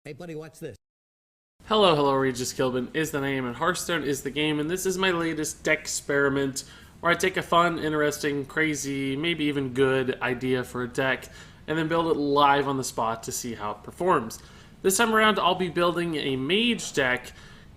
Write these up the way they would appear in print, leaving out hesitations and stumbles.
Hey buddy, watch this. Hello, RegisKillbin is the name, and Hearthstone is the game, and this is my latest Decksperiment, where I take a fun, interesting, crazy, maybe even good idea for a deck, and then build it live on the spot to see how it performs. This time around, I'll be building a mage deck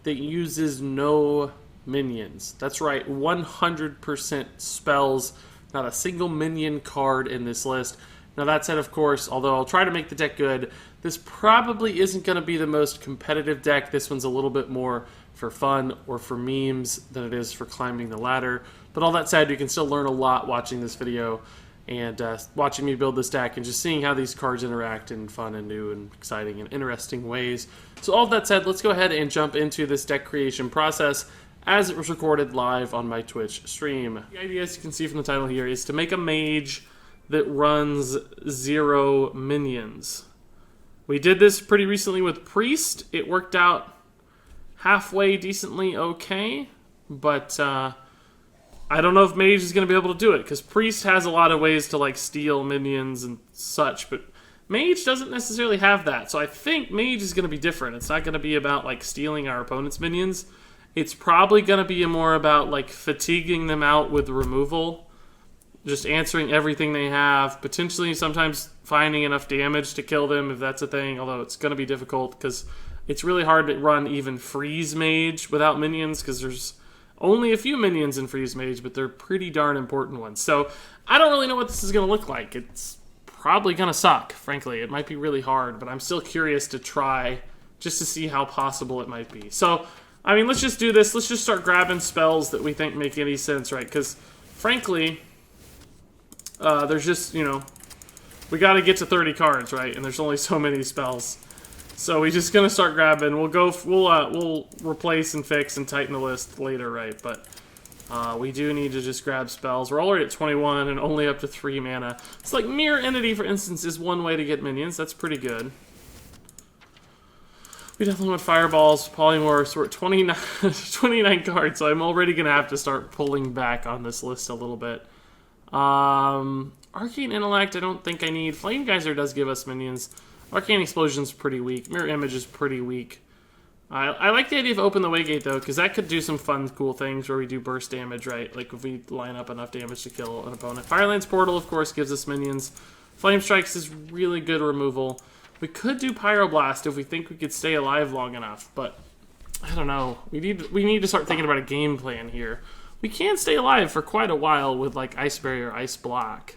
that uses no minions. That's right, 100% spells, not a single minion card in this list. Now that said, of course, although I'll try to make the deck good, this probably isn't going to be the most competitive deck. This one's a little bit more for fun or for memes than it is for climbing the ladder. But all that said, you can still learn a lot watching this video and watching me build this deck and just seeing how these cards interact in fun and new and exciting and interesting ways. So all of that said, let's go ahead and jump into this deck creation process as it was recorded live on my Twitch stream. The idea, as you can see from the title here, is to make a mage that runs 0 minions. We did this pretty recently with Priest. It worked out halfway decently okay, but I don't know if Mage is going to be able to do it, because Priest has a lot of ways to like steal minions and such, but Mage doesn't necessarily have that. So I think Mage is going to be different. It's not going to be about like stealing our opponent's minions. It's probably going to be more about like fatiguing them out with removal, just answering everything they have, potentially sometimes finding enough damage to kill them if that's a thing, although it's going to be difficult because it's really hard to run even Freeze Mage without minions because there's only a few minions in Freeze Mage, but they're pretty darn important ones. So I don't really know what this is going to look like. It's probably going to suck, frankly. It might be really hard, but I'm still curious to try just to see how possible it might be. So, I mean, let's just do this. Let's just start grabbing spells that we think make any sense, right? Because, frankly, there's just, you know, we got to get to 30 cards, right? And there's only so many spells. So we're just going to start grabbing. We'll replace and fix and tighten the list later, right? But we do need to just grab spells. We're already at 21 and only up to 3 mana. It's like Mirror Entity, for instance, is one way to get minions. That's pretty good. We definitely want Fireballs, Polymorphs. We're at 29 cards, so I'm already going to have to start pulling back on this list a little bit. Arcane Intellect, I don't think I need. Flame Geyser does give us minions. Arcane Explosion's pretty weak. Mirror Image is pretty weak. I like the idea of Open the Waygate, though, because that could do some fun, cool things where we do burst damage, right? Like if we line up enough damage to kill an opponent. Firelands Portal, of course, gives us minions. Flame Strikes is really good removal. We could do Pyroblast if we think we could stay alive long enough, but I don't know. We need to start thinking about a game plan here. We can stay alive for quite a while with like Ice Barrier, Ice Block.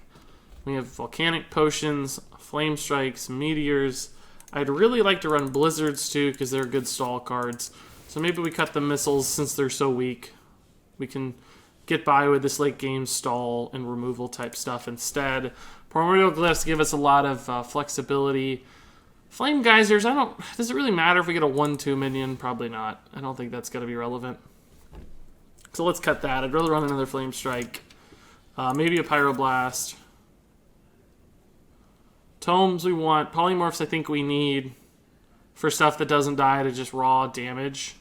We have Volcanic Potions, Flame Strikes, Meteors. I'd really like to run Blizzards too because they're good stall cards. So maybe we cut the Missiles since they're so weak. We can get by with this late game stall and removal type stuff instead. Primordial Glyphs give us a lot of flexibility. Flame Geysers, does it really matter if we get a 1-2 minion? Probably not. I don't think that's going to be relevant. So let's cut that. I'd rather run another Flame Strike. Maybe a Pyroblast. Tomes we want. Polymorphs I think we need for stuff that doesn't die to just raw damage.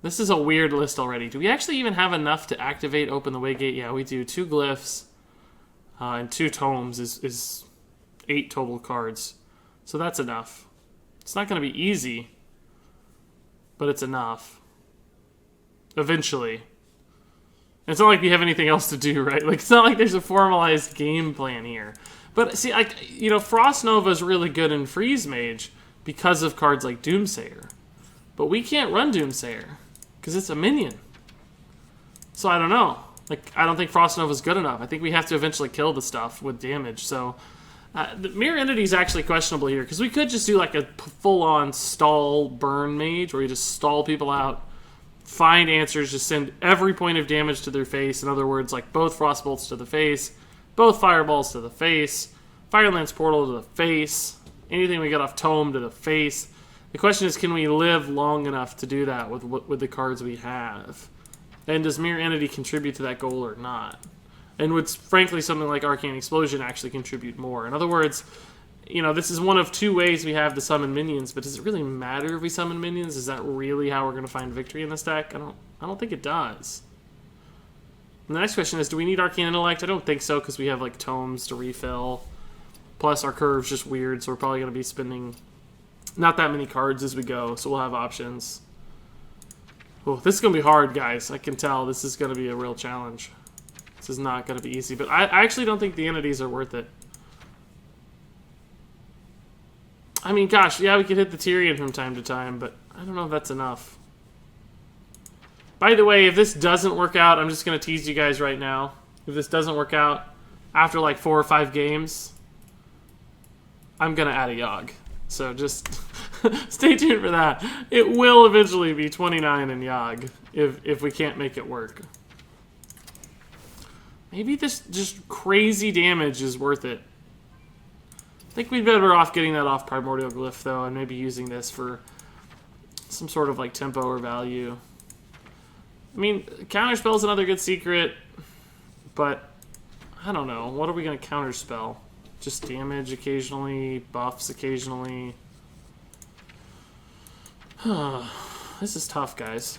This is a weird list already. Do we actually even have enough to activate Open the Waygate? Yeah, we do. 2 Glyphs and 2 Tomes is 8 total cards. So that's enough. It's not going to be easy, but it's enough. Eventually. It's not like we have anything else to do, right? Like, it's not like there's a formalized game plan here. But, see, Frost Nova is really good in Freeze Mage because of cards like Doomsayer. But we can't run Doomsayer because it's a minion. So, I don't know. Like, I don't think Frost Nova is good enough. I think we have to eventually kill the stuff with damage. So, the Mirror Entity is actually questionable here because we could just do, like, a full-on stall burn mage where you just stall people out. Find answers, just send every point of damage to their face. In other words, like both Frostbolts to the face, both Fireballs to the face, Firelands Portal to the face, anything we get off Tome to the face. The question is, can we live long enough to do that with the cards we have? And does Mirror Entity contribute to that goal or not? And would, frankly, something like Arcane Explosion actually contribute more? In other words, you know, this is one of 2 ways we have to summon minions, but does it really matter if we summon minions? Is that really how we're going to find victory in this deck? I don't think it does. And the next question is, do we need Arcane Intellect? I don't think so, because we have, like, Tomes to refill. Plus, our curve's just weird, so we're probably going to be spending not that many cards as we go, so we'll have options. Oh, this is going to be hard, guys. I can tell this is going to be a real challenge. This is not going to be easy, but I actually don't think the entities are worth it. I mean, gosh, yeah, we could hit the Tyrion from time to time, but I don't know if that's enough. By the way, if this doesn't work out, I'm just going to tease you guys right now. If this doesn't work out after like 4 or 5 games, I'm going to add a Yogg. So just stay tuned for that. It will eventually be 29 in Yogg if we can't make it work. Maybe this just crazy damage is worth it. I think we'd be better off getting that off Primordial Glyph, though, and maybe using this for some sort of like tempo or value. I mean, Counterspell's another good secret, but I don't know. What are we going to counterspell? Just damage occasionally, buffs occasionally. This is tough, guys.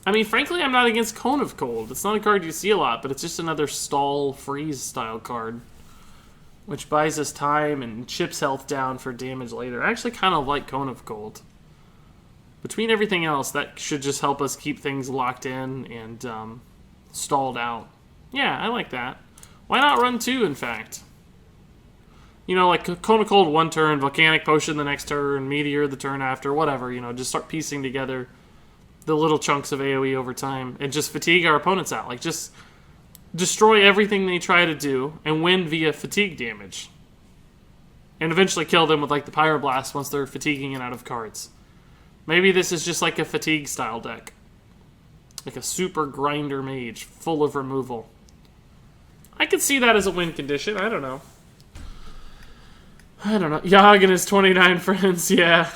I mean, frankly, I'm not against Cone of Cold. It's not a card you see a lot, but it's just another stall freeze style card, which buys us time and chips health down for damage later. I actually kind of like Cone of Cold. Between everything else, that should just help us keep things locked in and stalled out. Yeah, I like that. Why not run 2, in fact? You know, like Cone of Cold 1 turn, Volcanic Potion the next turn, Meteor the turn after, whatever. You know, just start piecing together the little chunks of AoE over time and just fatigue our opponents out. Like, just destroy everything they try to do and win via fatigue damage. And eventually kill them with, like, the Pyroblast once they're fatiguing and out of cards. Maybe this is just like a fatigue-style deck. Like a super grinder mage, full of removal. I could see that as a win condition. I don't know. Yogg and his 29 friends, yeah.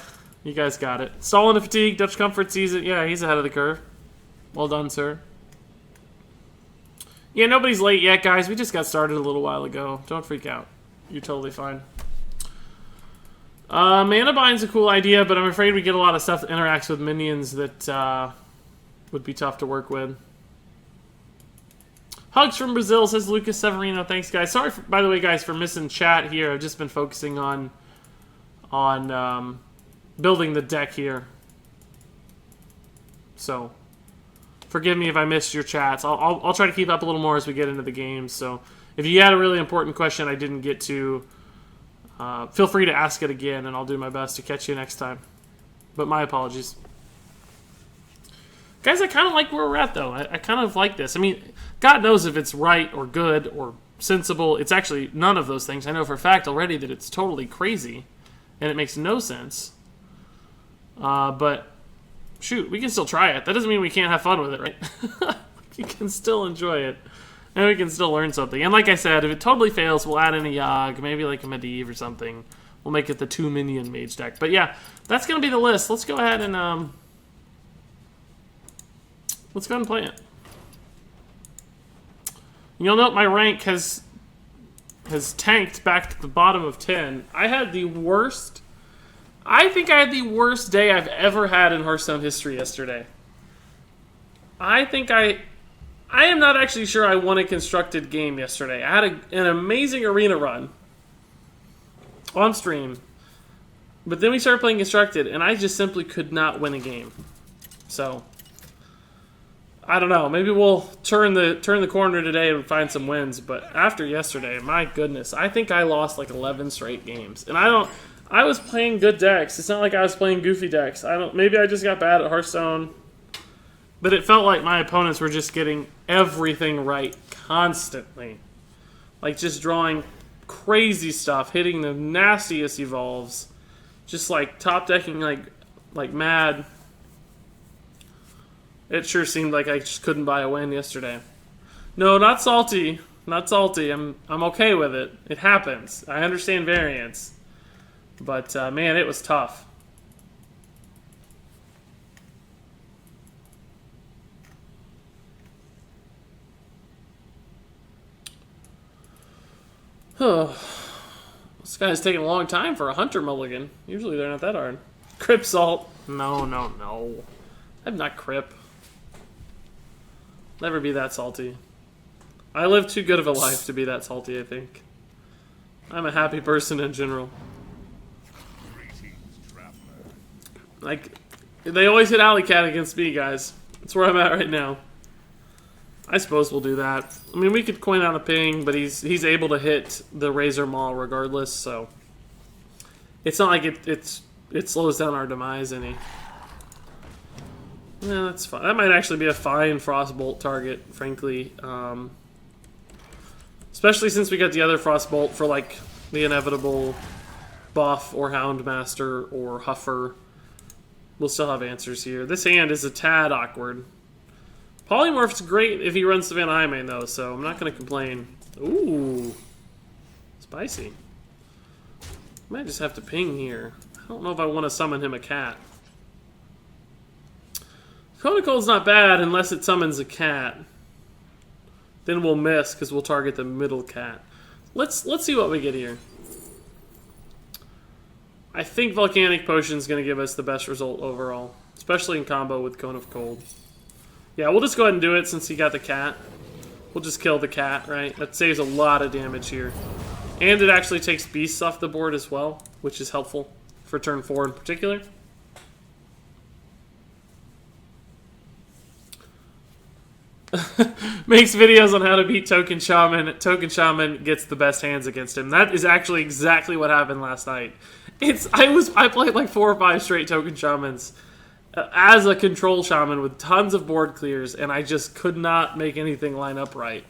You guys got it. Stall into fatigue, Dutch Comfort sees it. Yeah, he's ahead of the curve. Well done, sir. Yeah, nobody's late yet, guys. We just got started a little while ago. Don't freak out. You're totally fine. Mana Bind's a cool idea, but I'm afraid we get a lot of stuff that interacts with minions that would be tough to work with. Hugs from Brazil, says Lucas Severino. Thanks, guys. Sorry, by the way, guys, for missing chat here. I've just been focusing on building the deck here. So, forgive me if I missed your chats. I'll try to keep up a little more as we get into the games. So, if you had a really important question I didn't get to, feel free to ask it again, and I'll do my best to catch you next time. But my apologies. Guys, I kind of like where we're at, though. I kind of like this. I mean, God knows if it's right or good or sensible. It's actually none of those things. I know for a fact already that it's totally crazy, and it makes no sense. But, shoot, we can still try it. That doesn't mean we can't have fun with it, right? You can still enjoy it. And we can still learn something. And like I said, if it totally fails, we'll add in a Yogg, maybe like a Medivh or something. We'll make it the No-Minion Mage deck. But yeah, that's going to be the list. Let's go ahead and let's go ahead and play it. You'll note my rank has tanked back to the bottom of 10. I had the worst... I think I had the worst day I've ever had in Hearthstone history yesterday. I am not actually sure I won a constructed game yesterday. I had an amazing arena run on stream, but then we started playing constructed, and I just simply could not win a game. So, I don't know. Maybe we'll turn the corner today and find some wins. But after yesterday, my goodness, I think I lost like 11 straight games, and I was playing good decks. It's not like I was playing goofy decks. Maybe I just got bad at Hearthstone. But it felt like my opponents were just getting everything right constantly. Like just drawing crazy stuff, hitting the nastiest evolves. Just like top decking like mad. It sure seemed like I just couldn't buy a win yesterday. No, not salty. Not salty. I'm okay with it. It happens. I understand variance. But man, it was tough. This guy's taking a long time for a Hunter mulligan. Usually they're not that hard. Crip Salt. No. I'm not Crip. Never be that salty. I live too good of a life to be that salty, I think. I'm a happy person in general. Like, they always hit Alley Cat against me, guys. That's where I'm at right now. I suppose we'll do that. I mean, we could coin out a ping, but he's able to hit the Razor Maul regardless, so... It's not like it slows down our demise any. Yeah, that's fine. That might actually be a fine Frostbolt target, frankly. Especially since we got the other Frostbolt for, like, the inevitable buff or Houndmaster or Huffer. We'll still have answers here. This hand is a tad awkward. Polymorph's great if he runs Savannah Highmane, though, so I'm not going to complain. Ooh. Spicy. Might just have to ping here. I don't know if I want to summon him a cat. Conecold's not bad unless it summons a cat. Then we'll miss because we'll target the middle cat. Let's see what we get here. I think Volcanic Potion's going to give us the best result overall, especially in combo with Cone of Cold. Yeah, we'll just go ahead and do it since he got the cat. We'll just kill the cat, right? That saves a lot of damage here. And it actually takes beasts off the board as well, which is helpful for turn 4 in particular. Makes videos on how to beat Token Shaman. Token Shaman gets the best hands against him. That is actually exactly what happened last night. I played like 4 or 5 straight Token Shamans as a control shaman with tons of board clears, and I just could not make anything line up right.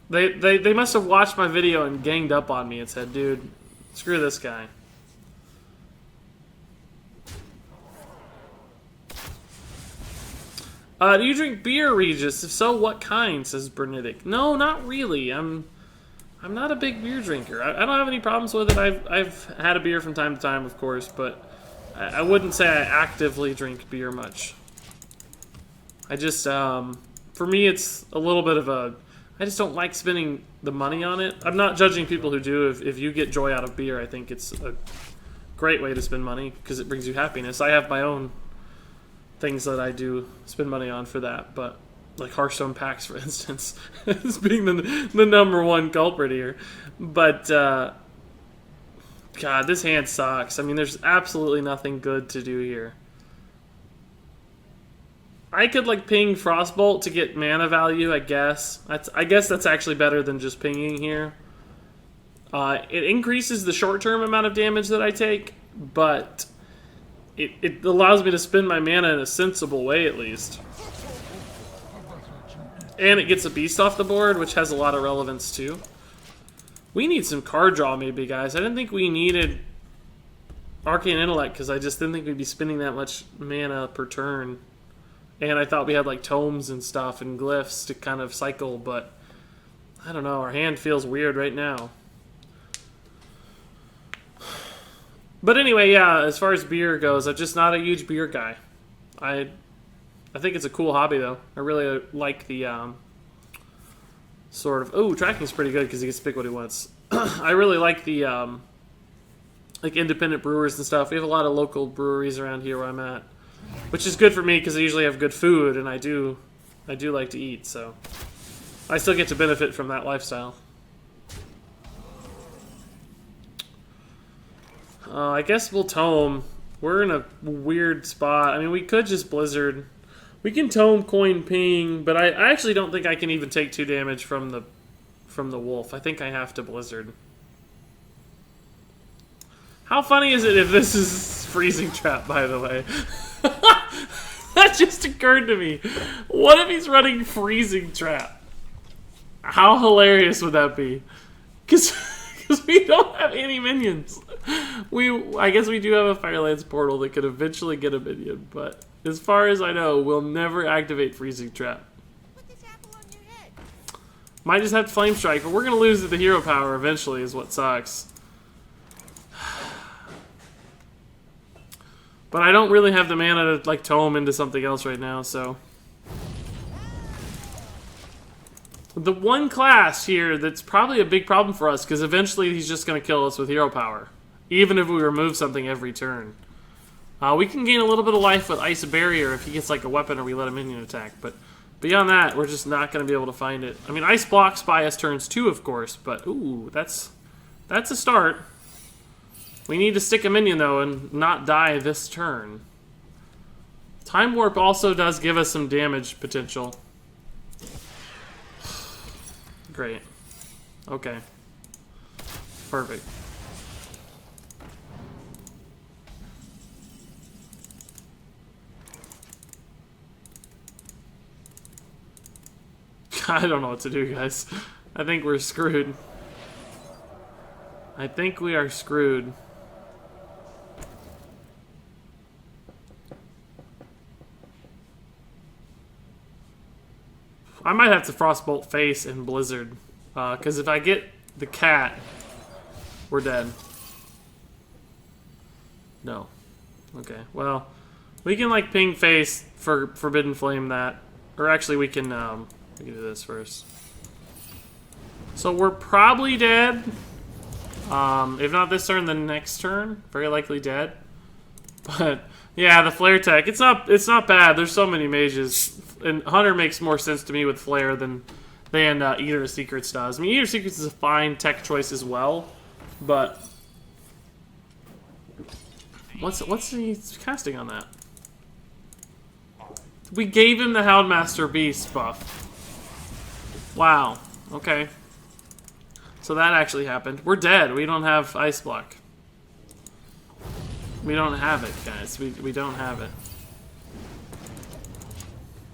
They must have watched my video and ganged up on me and said, dude, screw this guy. Do you drink beer, Regis? If so, what kind? Says Bernidic. No, not really. I'm not a big beer drinker. I don't have any problems with it. I've had a beer from time to time, of course, but I wouldn't say I actively drink beer much. I just, for me, it's a little bit of a... I just don't like spending the money on it. I'm not judging people who do. If you get joy out of beer, I think it's a great way to spend money because it brings you happiness. I have my own things that I do spend money on for that, but like Hearthstone packs, for instance, is being the #1 culprit here. But God, this hand sucks. I mean, there's absolutely nothing good to do here. I could like ping Frostbolt to get mana value, I guess. I guess that's actually better than just pinging here. It increases the short-term amount of damage that I take, but it allows me to spend my mana in a sensible way, at least. And it gets a beast off the board, which has a lot of relevance, too. We need some card draw, maybe, guys. I didn't think we needed Arcane Intellect, because I just didn't think we'd be spending that much mana per turn. And I thought we had, like, tomes and stuff and glyphs to kind of cycle, but I don't know. Our hand feels weird right now. But anyway, yeah, as far as beer goes, I'm just not a huge beer guy. I think it's a cool hobby, though. I really like the sort of... Oh, tracking's pretty good because he gets to pick what he wants. I really like the like independent brewers and stuff. We have a lot of local breweries around here where I'm at, which is good for me because I usually have good food, and I do like to eat, so I still get to benefit from that lifestyle. I guess we'll tome. We're in a weird spot. I mean, we could just Blizzard. We can tome, coin, ping, but I actually don't think I can even take 2 damage from the wolf. I think I have to Blizzard. How funny is it if this is Freezing Trap, by the way? That just occurred to me. What if he's running Freezing Trap? How hilarious would that be? Because we don't have any minions. I guess we do have a Firelands portal that could eventually get a minion, but as far as I know, we'll never activate Freezing Trap. Put this apple on your head. Might just have to Flame Strike, but we're going to lose to the hero power eventually is what sucks. But I don't really have the mana to like tome into something else right now, so... The one class here that's probably a big problem for us, because eventually he's just going to kill us with hero power. Even if we remove something every turn. We can gain a little bit of life with Ice Barrier if he gets like a weapon or we let a minion attack, but Beyond that, we're just not going to be able to find it. I mean, Ice blocks buy us turns too, of course, but ooh, that's a start. We need to stick a minion, though, and not die this turn. Time Warp also does give us some damage potential. Great. Okay. Perfect. I don't know what to do, guys. I think we're screwed. I think we are screwed. I might have to Frostbolt face and Blizzard. Because if I get the cat, we're dead. No. Okay, well, we can, like, ping face for Forbidden Flame that. Or actually, we can do this first. So we're probably dead. If not this turn, then next turn. Very likely dead. But yeah, the flare tech. It's not bad. There's so many mages, and Hunter makes more sense to me with flare than Eater of Secrets does. I mean, Eater of Secrets is a fine tech choice as well, but what's he casting on that? We gave him the Houndmaster Beast buff. Wow. Okay. So that actually happened. We're dead. We don't have Ice Block. We don't have it, guys. We don't have it.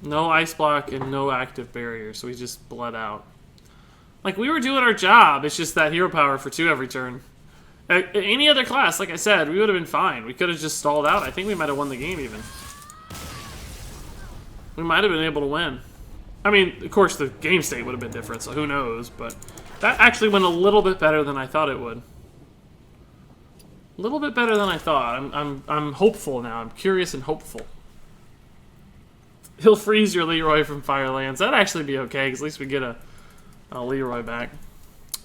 No Ice Block and no active barrier, so we just bled out. Like, we were doing our job. It's just that hero power for 2 every turn. Any other class, like I said, we would have been fine. We could have just stalled out. I think we might have won the game, even. We might have been able to win. I mean, of course, the game state would have been different, so who knows, but that actually went a little bit better than I thought it would. A little bit better than I thought. I'm hopeful now. I'm curious and hopeful. He'll freeze your Leroy from Firelands. That'd actually be okay, because at least we get a Leroy back.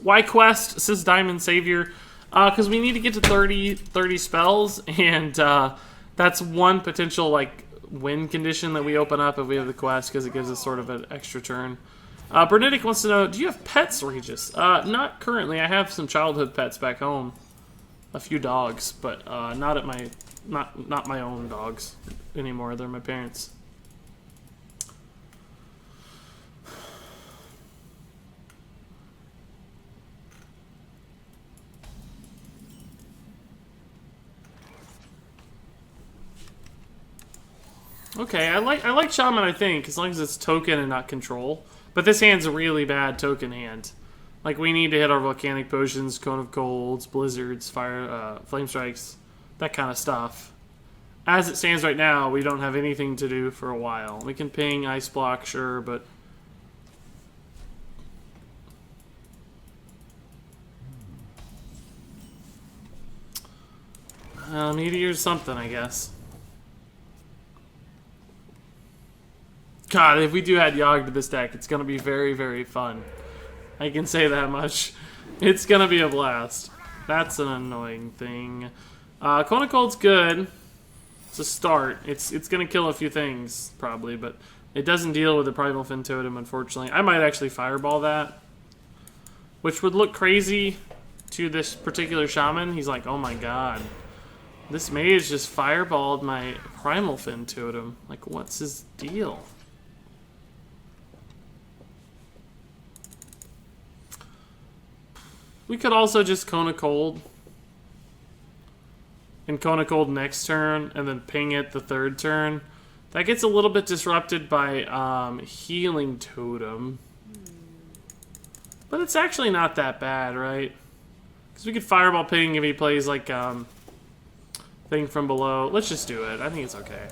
Why Quest, says Diamond Savior? Because we need to get to 30 spells, and that's one potential, like, win condition that we open up if we have the quest, because it gives us sort of an extra turn. Bernadic wants to know, do you have pets, Regis? Not currently. I have some childhood pets back home. A few dogs, but not my own dogs anymore. They're my parents'. Okay, I like Shaman, I think, as long as it's token and not control. But this hand's a really bad token hand. Like, we need to hit our Volcanic Potions, Cone of Colds, Blizzards, Fire, Flame Strikes, that kind of stuff. As it stands right now, we don't have anything to do for a while. We can ping Ice Block, sure, but... Meteor's something, I guess. God, if we do add Yogg to this deck, it's going to be very, very fun. I can say that much. It's going to be a blast. That's an annoying thing. Cone of Cold's good. It's a start. It's going to kill a few things, probably, but it doesn't deal with the Primal Fin Totem, unfortunately. I might actually Fireball that, which would look crazy to this particular Shaman. He's like, oh my god. This mage just Fireballed my Primal Fin Totem. Like, what's his deal? We could also just Cone of Cold. And Cone of Cold next turn, and then ping it the 3rd turn. That gets a little bit disrupted by Healing Totem. But it's actually not that bad, right? Because we could Fireball ping if he plays, like, Thing from Below. Let's just do it. I think it's okay.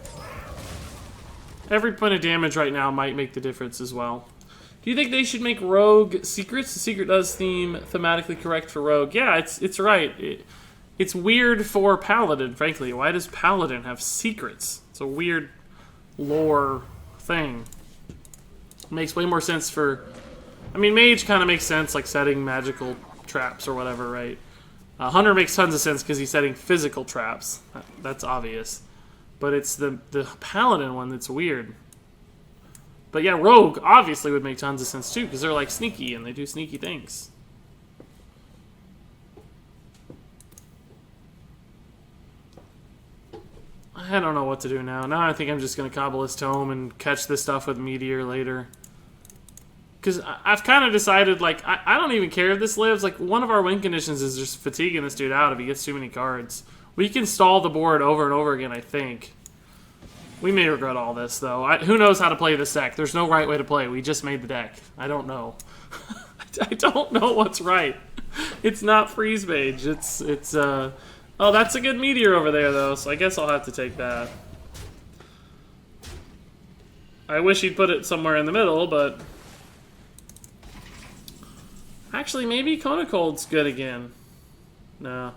Every point of damage right now might make the difference as well. Do you think they should make Rogue secrets? The secret does seem thematically correct for Rogue. Yeah, it's right. It's weird for Paladin, frankly. Why does Paladin have secrets? It's a weird lore thing. It makes way more sense for... I mean, Mage kind of makes sense, like setting magical traps or whatever, right? Hunter makes tons of sense because he's setting physical traps. That's obvious. But it's the Paladin one that's weird. But yeah, Rogue obviously would make tons of sense too, because they're like sneaky and they do sneaky things. I don't know what to do now. Now I think I'm just going to cobble his tome and catch this stuff with Meteor later. Because I've kind of decided, like, I don't even care if this lives. Like, one of our win conditions is just fatiguing this dude out if he gets too many cards. We can stall the board over and over again, I think. We may regret all this, though. Who knows how to play this deck? There's no right way to play. We just made the deck. I don't know. I don't know what's right. It's not Freeze Mage. Oh, that's a good Meteor over there, though, so I guess I'll have to take that. I wish he'd put it somewhere in the middle, but... Actually, maybe Kona Cold's good again. No.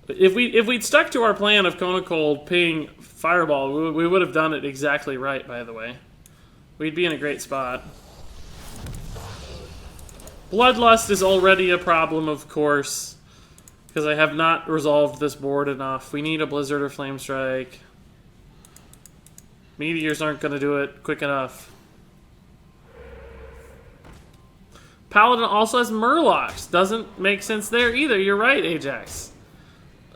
If we'd stuck to our plan of Kona Cold ping Fireball, we would have done it exactly right, by the way. We'd be in a great spot. Bloodlust is already a problem, of course, because I have not resolved this board enough. We need a Blizzard or Flame Strike. Meteors aren't going to do it quick enough. Paladin also has Murlocs. Doesn't make sense there either. You're right, Ajax.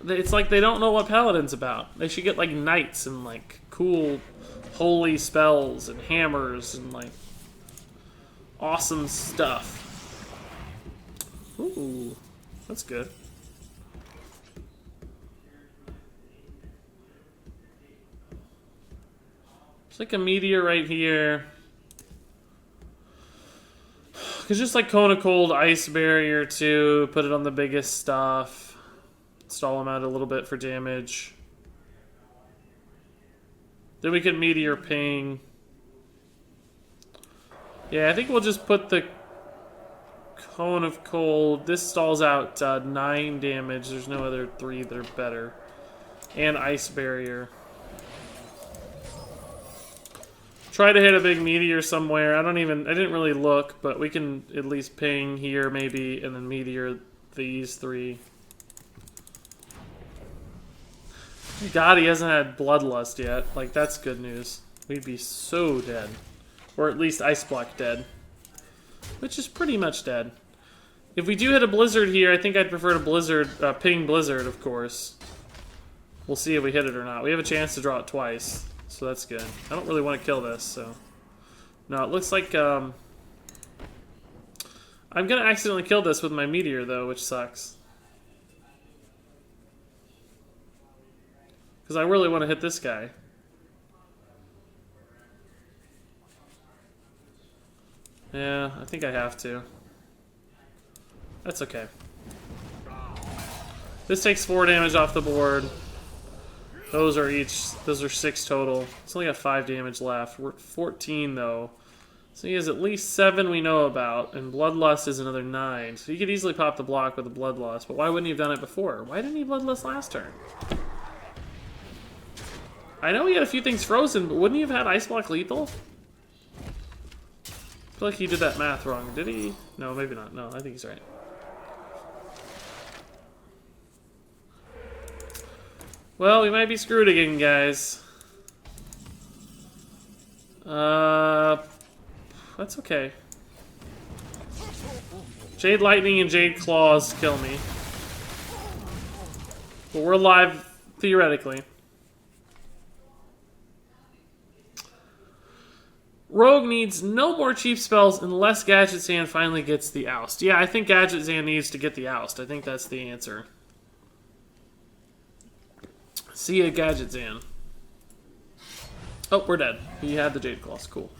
It's like they don't know what Paladin's about. They should get like knights and like cool holy spells and hammers and like awesome stuff. Ooh, that's good. It's like a Meteor right here. Because just like Kona Cold, Ice Barrier too, put it on the biggest stuff. Stall him out a little bit for damage. Then we can Meteor Ping. Yeah, I think we'll just put the Cone of Cold. This stalls out 9 damage. There's no other 3 that are better. And Ice Barrier. Try to hit a big Meteor somewhere. I didn't really look, but we can at least ping here maybe, and then Meteor these 3. God, he hasn't had Bloodlust yet. Like, that's good news. We'd be so dead. Or at least Ice Block dead. Which is pretty much dead. If we do hit a Blizzard here, I think I'd prefer to Blizzard, ping Blizzard, of course. We'll see if we hit it or not. We have a chance to draw it twice. So that's good. I don't really want to kill this, so... No, it looks like, I'm gonna accidentally kill this with my Meteor, though, which sucks. Because I really want to hit this guy. Yeah, I think I have to. That's okay. This takes 4 damage off the board. Those are 6 total. It's only got 5 damage left. We're at 14 though. So he has at least 7 we know about, and Bloodlust is another 9. So he could easily pop the block with a Bloodlust, but why wouldn't he have done it before? Why didn't he Bloodlust last turn? I know he had a few things frozen, but wouldn't he have had Ice Block lethal? I feel like he did that math wrong. Did he? No, maybe not. No, I think he's right. Well, we might be screwed again, guys. That's okay. Jade Lightning and Jade Claws kill me. But we're alive, theoretically. Rogue needs no more cheap spells unless Gadget Zan finally gets the oust. Yeah, I think Gadget Zan needs to get the oust. I think that's the answer. See ya, Gadget Zan. Oh, we're dead. He had the Jade Claws. Cool.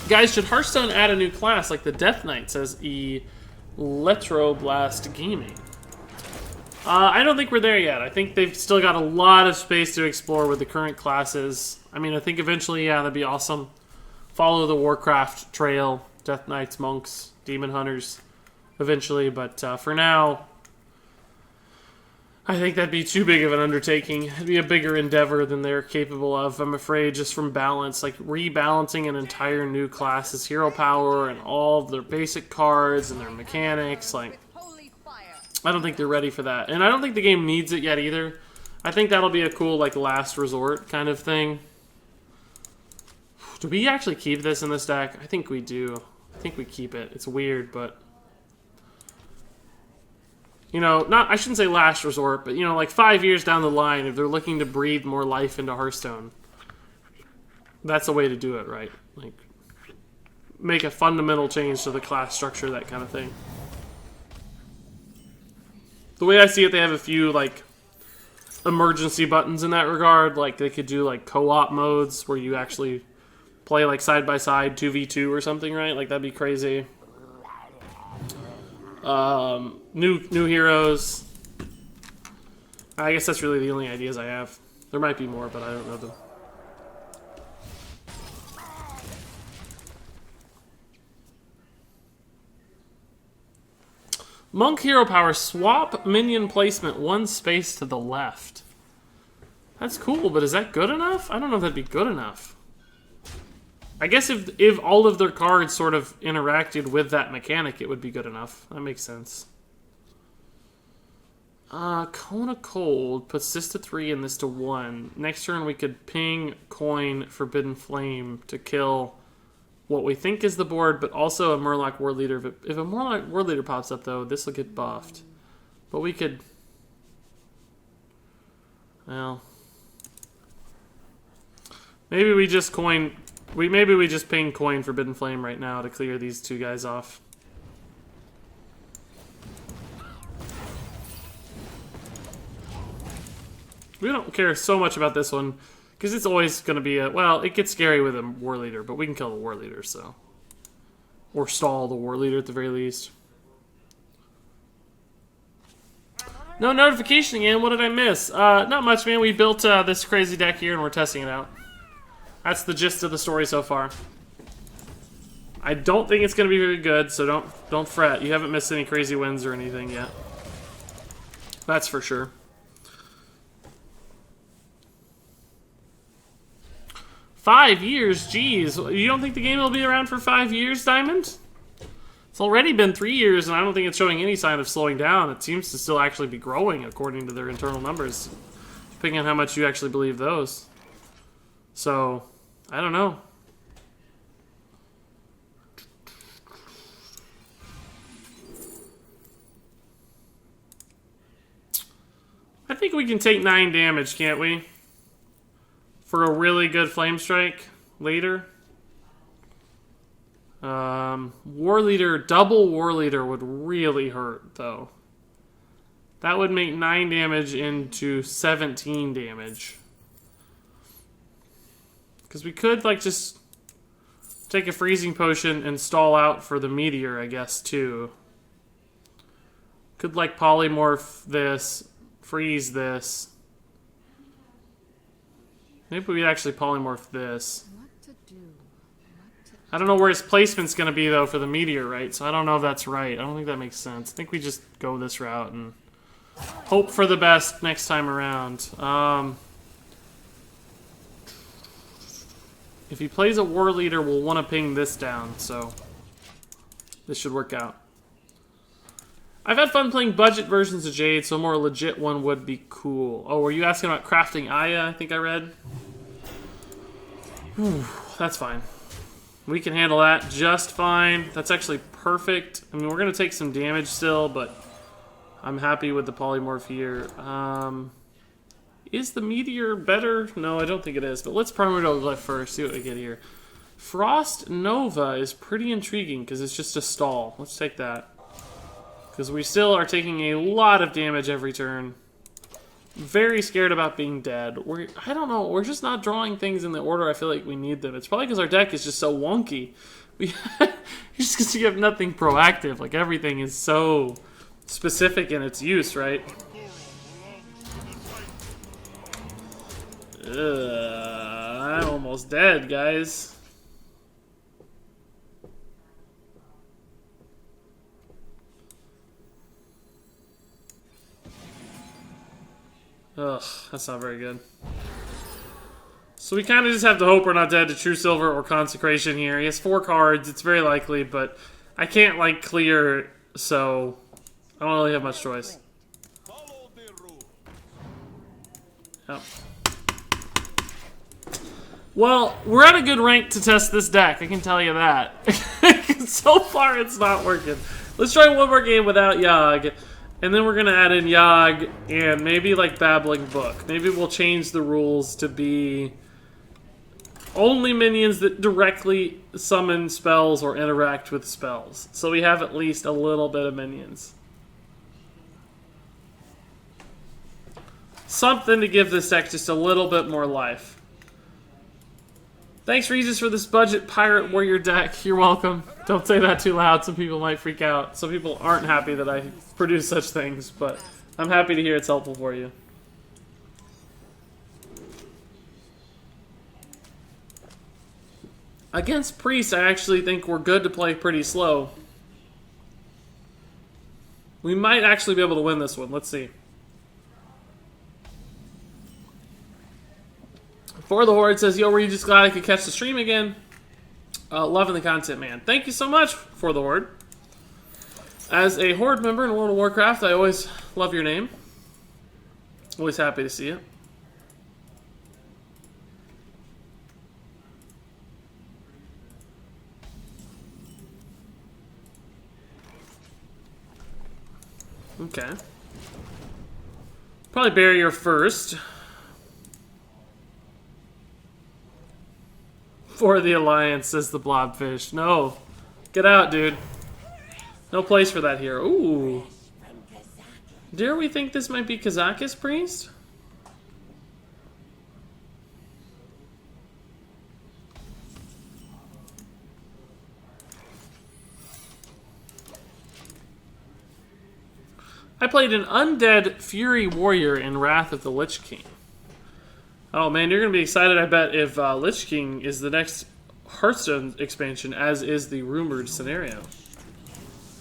Guys, should Hearthstone add a new class like the Death Knight, says Electroblast Gaming? I don't think we're there yet. I think they've still got a lot of space to explore with the current classes. I mean, I think eventually, yeah, that'd be awesome. Follow the Warcraft trail. Death Knights, Monks, Demon Hunters, eventually. But for now, I think that'd be too big of an undertaking. It'd be a bigger endeavor than they're capable of, I'm afraid, just from balance. Like, rebalancing an entire new class's hero power and all of their basic cards and their mechanics. Like, I don't think they're ready for that. And I don't think the game needs it yet either. I think that'll be a cool, like, last resort kind of thing. Do we actually keep this in this deck? I think we do. I think we keep it. It's weird, but... You know, I shouldn't say last resort, but, you know, like 5 years down the line, if they're looking to breathe more life into Hearthstone, that's a way to do it, right? Like, make a fundamental change to the class structure, that kind of thing. The way I see it, they have a few, like, emergency buttons in that regard. Like, they could do, like, co-op modes where you actually play, like, side-by-side 2v2 or something, right? Like, that'd be crazy. New heroes. I guess that's really the only ideas I have. There might be more, but I don't know them. Monk hero power, swap minion placement one space to the left. That's cool, but is that good enough? I don't know if that'd be good enough. I guess if all of their cards sort of interacted with that mechanic, it would be good enough. That makes sense. Cone of Cold puts this to 3 and this to 1. Next turn we could ping, coin, Forbidden Flame to kill what we think is the board, but also a Murloc War Leader. If a Murloc War Leader pops up, though, this will get buffed. But we could... Well... Maybe we just coin... Maybe we just ping, coin, Forbidden Flame right now to clear these two guys off. We don't care so much about this one, because it's always going to be a... Well, it gets scary with a War Leader, but we can kill the War Leader, so... Or stall the War Leader at the very least. No notification again, what did I miss? Not much, man. We built this crazy deck here, and we're testing it out. That's the gist of the story so far. I don't think it's going to be very good, so don't fret. You haven't missed any crazy wins or anything yet. That's for sure. Five years? Jeez. You don't think the game will be around for 5 years, Diamond? It's already been 3 years, and I don't think it's showing any sign of slowing down. It seems to still actually be growing, according to their internal numbers. Depending on how much you actually believe those. So, I don't know. I think we can take 9 damage, can't we? For a really good Flame Strike later. War Leader, double War Leader would really hurt, though. That would make 9 damage into 17 damage. Because we could, like, just take a Freezing Potion and stall out for the Meteor, I guess, too. Could, like, polymorph this, freeze this. Maybe we'd actually polymorph this. I don't know where his placement's going to be, though, for the Meteor, right? So I don't know if that's right. I don't think that makes sense. I think we just go this route and hope for the best next time around. If he plays a War Leader, we'll want to ping this down, so this should work out. I've had fun playing budget versions of Jade, so a more legit one would be cool. Oh, were you asking about crafting Aya, I think I read? Whew, that's fine. We can handle that just fine. That's actually perfect. I mean, we're going to take some damage still, but I'm happy with the polymorph here. Is the Meteor better? No, I don't think it is. But let's Primordial Glyph first, see what we get here. Frost Nova is pretty intriguing because it's just a stall. Let's take that. Because we still are taking a lot of damage every turn. Very scared about being dead. I don't know, we're just not drawing things in the order I feel like we need them. It's probably because our deck is just so wonky. Just because you have nothing proactive. Like, everything is so specific in its use, right? I'm almost dead, guys. Ugh, that's not very good. So we kind of just have to hope we're not dead to True Silver or Consecration here. He has 4 cards, it's very likely, but I can't, like, clear, so I don't really have much choice. Oh. Well, we're at a good rank to test this deck, I can tell you that. So far, it's not working. Let's try one more game without Yogg, and then we're going to add in Yogg and maybe, like, Babbling Book. Maybe we'll change the rules to be only minions that directly summon spells or interact with spells. So we have at least a little bit of minions. Something to give this deck just a little bit more life. Thanks, Regis, for this budget pirate warrior deck. You're welcome. Don't say that too loud. Some people might freak out. Some people aren't happy that I produce such things, but I'm happy to hear it's helpful for you. Against Priest, I actually think we're good to play pretty slow. We might actually be able to win this one. Let's see. For the Horde says, yo, were you just glad I could catch the stream again? Loving the content, man. Thank you so much, For the Horde. As a Horde member in World of Warcraft, I always love your name. Always happy to see it. Okay. Probably barrier first. For the Alliance, says the Blobfish. No. Get out, dude. No place for that here. Ooh. Dare we think this might be Kazakus Priest? I played an Undead Fury Warrior in Wrath of the Lich King. Oh man, you're going to be excited, I bet, if Lich King is the next Hearthstone expansion, as is the rumored scenario.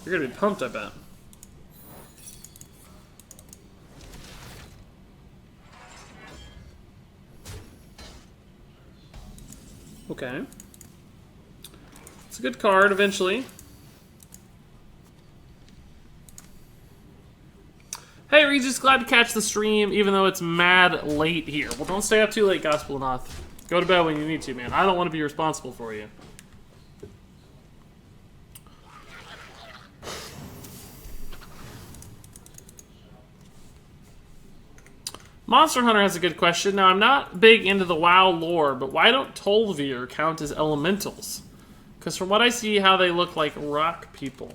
You're going to be pumped, I bet. Okay. It's a good card, eventually. Hey, Regis, glad to catch the stream, even though it's mad late here. Well, don't stay up too late, Gospel Noth. Go to bed when you need to, man. I don't want to be responsible for you. Monster Hunter has a good question. Now, I'm not big into the WoW lore, but why don't Tol'vir count as elementals? Because from what I see, how they look like rock people.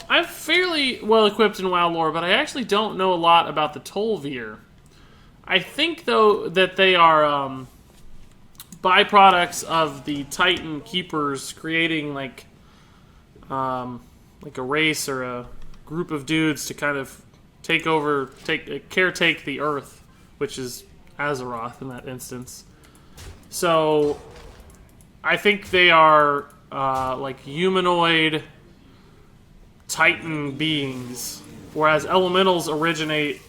I'm fairly well equipped in WoW lore, but I actually don't know a lot about the Tol'vir. I think, though, that they are byproducts of the Titan Keepers creating like a race or a group of dudes to kind of caretake the Earth, which is Azeroth in that instance. So I think they are like humanoid Titan beings, whereas elementals originate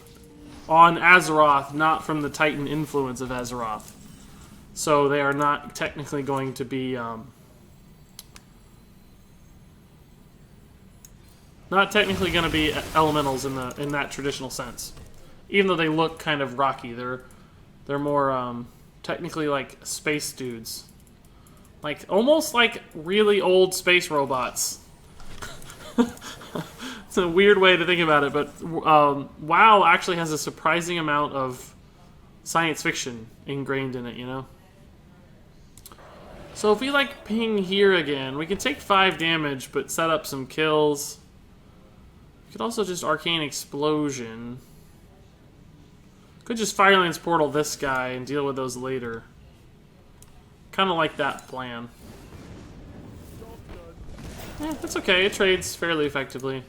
on Azeroth, not from the Titan influence of Azeroth. So they are not technically going to be elementals in that traditional sense. Even though they look kind of rocky, they're more technically like space dudes, like almost like really old space robots. It's a weird way to think about it, but WoW actually has a surprising amount of science fiction ingrained in it, you know? So if we like ping here again, we can take 5 damage, but set up some kills. We could also just Arcane Explosion. Could just Firelance Portal this guy and deal with those later. Kind of like that plan. Yeah, that's okay. It trades fairly effectively.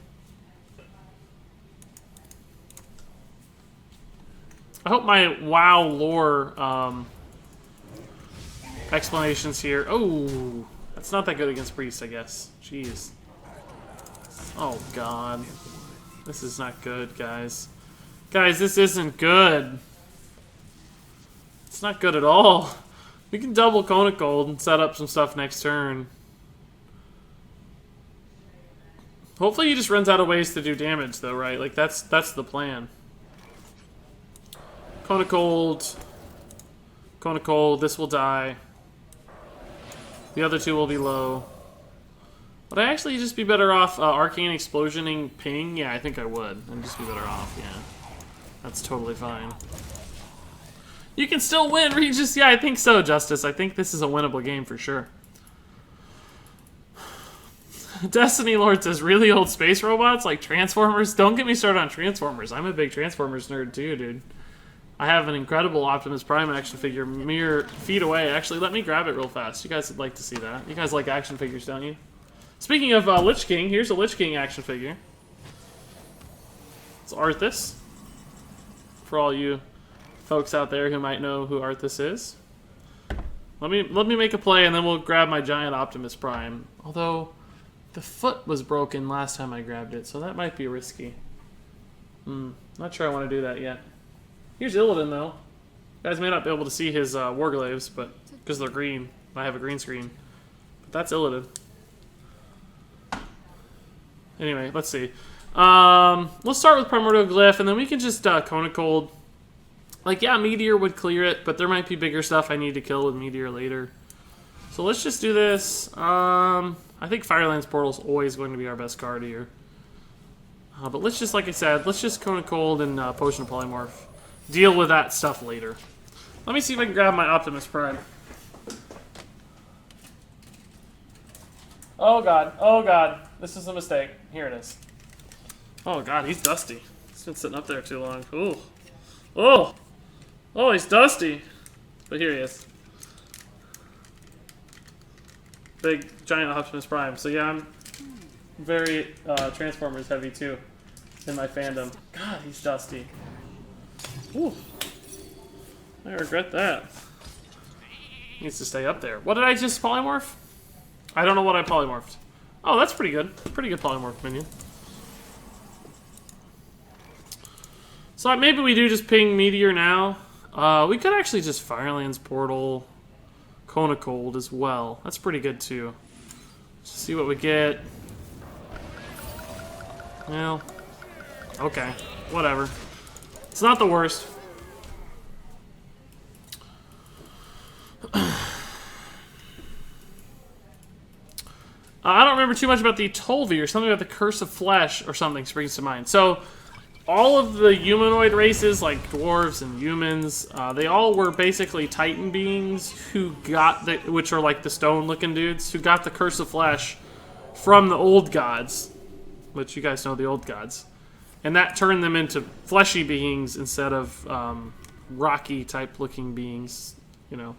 I hope my WoW lore explanations here. Oh, that's not that good against Priest, I guess. Jeez. Oh, God. This is not good, guys. Guys, this isn't good. It's not good at all. We can double Conic Gold and set up some stuff next turn. Hopefully he just runs out of ways to do damage, though, right? Like, that's the plan. Cone of Cold. Cone of Cold. This will die. The other two will be low. Would I actually just be better off Arcane Explosioning Ping? Yeah, I think I would. I'd just be better off, yeah. That's totally fine. You can still win, Regis. Yeah, I think so, Justice. I think this is a winnable game for sure. Destiny Lord says, really old space robots like Transformers? Don't get me started on Transformers. I'm a big Transformers nerd too, dude. I have an incredible Optimus Prime action figure mere feet away. Actually, let me grab it real fast. You guys would like to see that. You guys like action figures, don't you? Speaking of Lich King, here's a Lich King action figure. It's Arthas. For all you folks out there who might know who Arthas is. Let me make a play and then we'll grab my giant Optimus Prime. Although the foot was broken last time I grabbed it, so that might be risky. Not sure I want to do that yet. Here's Illidan though. You guys may not be able to see his Warglaives, but because they're green, I have a green screen. But that's Illidan. Anyway, let's see. Let's start with Primordial Glyph, and then we can just Cone of Cold. Like, yeah, Meteor would clear it, but there might be bigger stuff I need to kill with Meteor later. So let's just do this. I think Firelands Portal is always going to be our best card here. But let's just, like I said, let's just Cone of Cold and Potion of Polymorph. Deal with that stuff later. Let me see if I can grab my Optimus Prime. Oh god, oh god. This is a mistake. Here it is. Oh god, he's dusty. He's been sitting up there too long. Ooh. Oh! Oh, he's dusty! But here he is. Big, giant Optimus Prime. So yeah, I'm very Transformers heavy too in my fandom. God, he's dusty. Ooh. I regret that. He needs to stay up there. What did I just polymorph? I don't know what I polymorphed. Oh, that's pretty good. Pretty good polymorph minion. So maybe we do just ping Meteor now. We could actually just Firelands Portal Cone of Cold as well. That's pretty good too. Let's see what we get. Well, okay. Whatever. It's not the worst. I don't remember too much about the Tolvi or something about the Curse of Flesh or something springs to mind. So, all of the humanoid races, like dwarves and humans, they all were basically Titan beings who got the, which are like the stone-looking dudes, who got the Curse of Flesh from the old gods, which you guys know the old gods, and that turned them into fleshy beings instead of rocky type-looking beings. You know,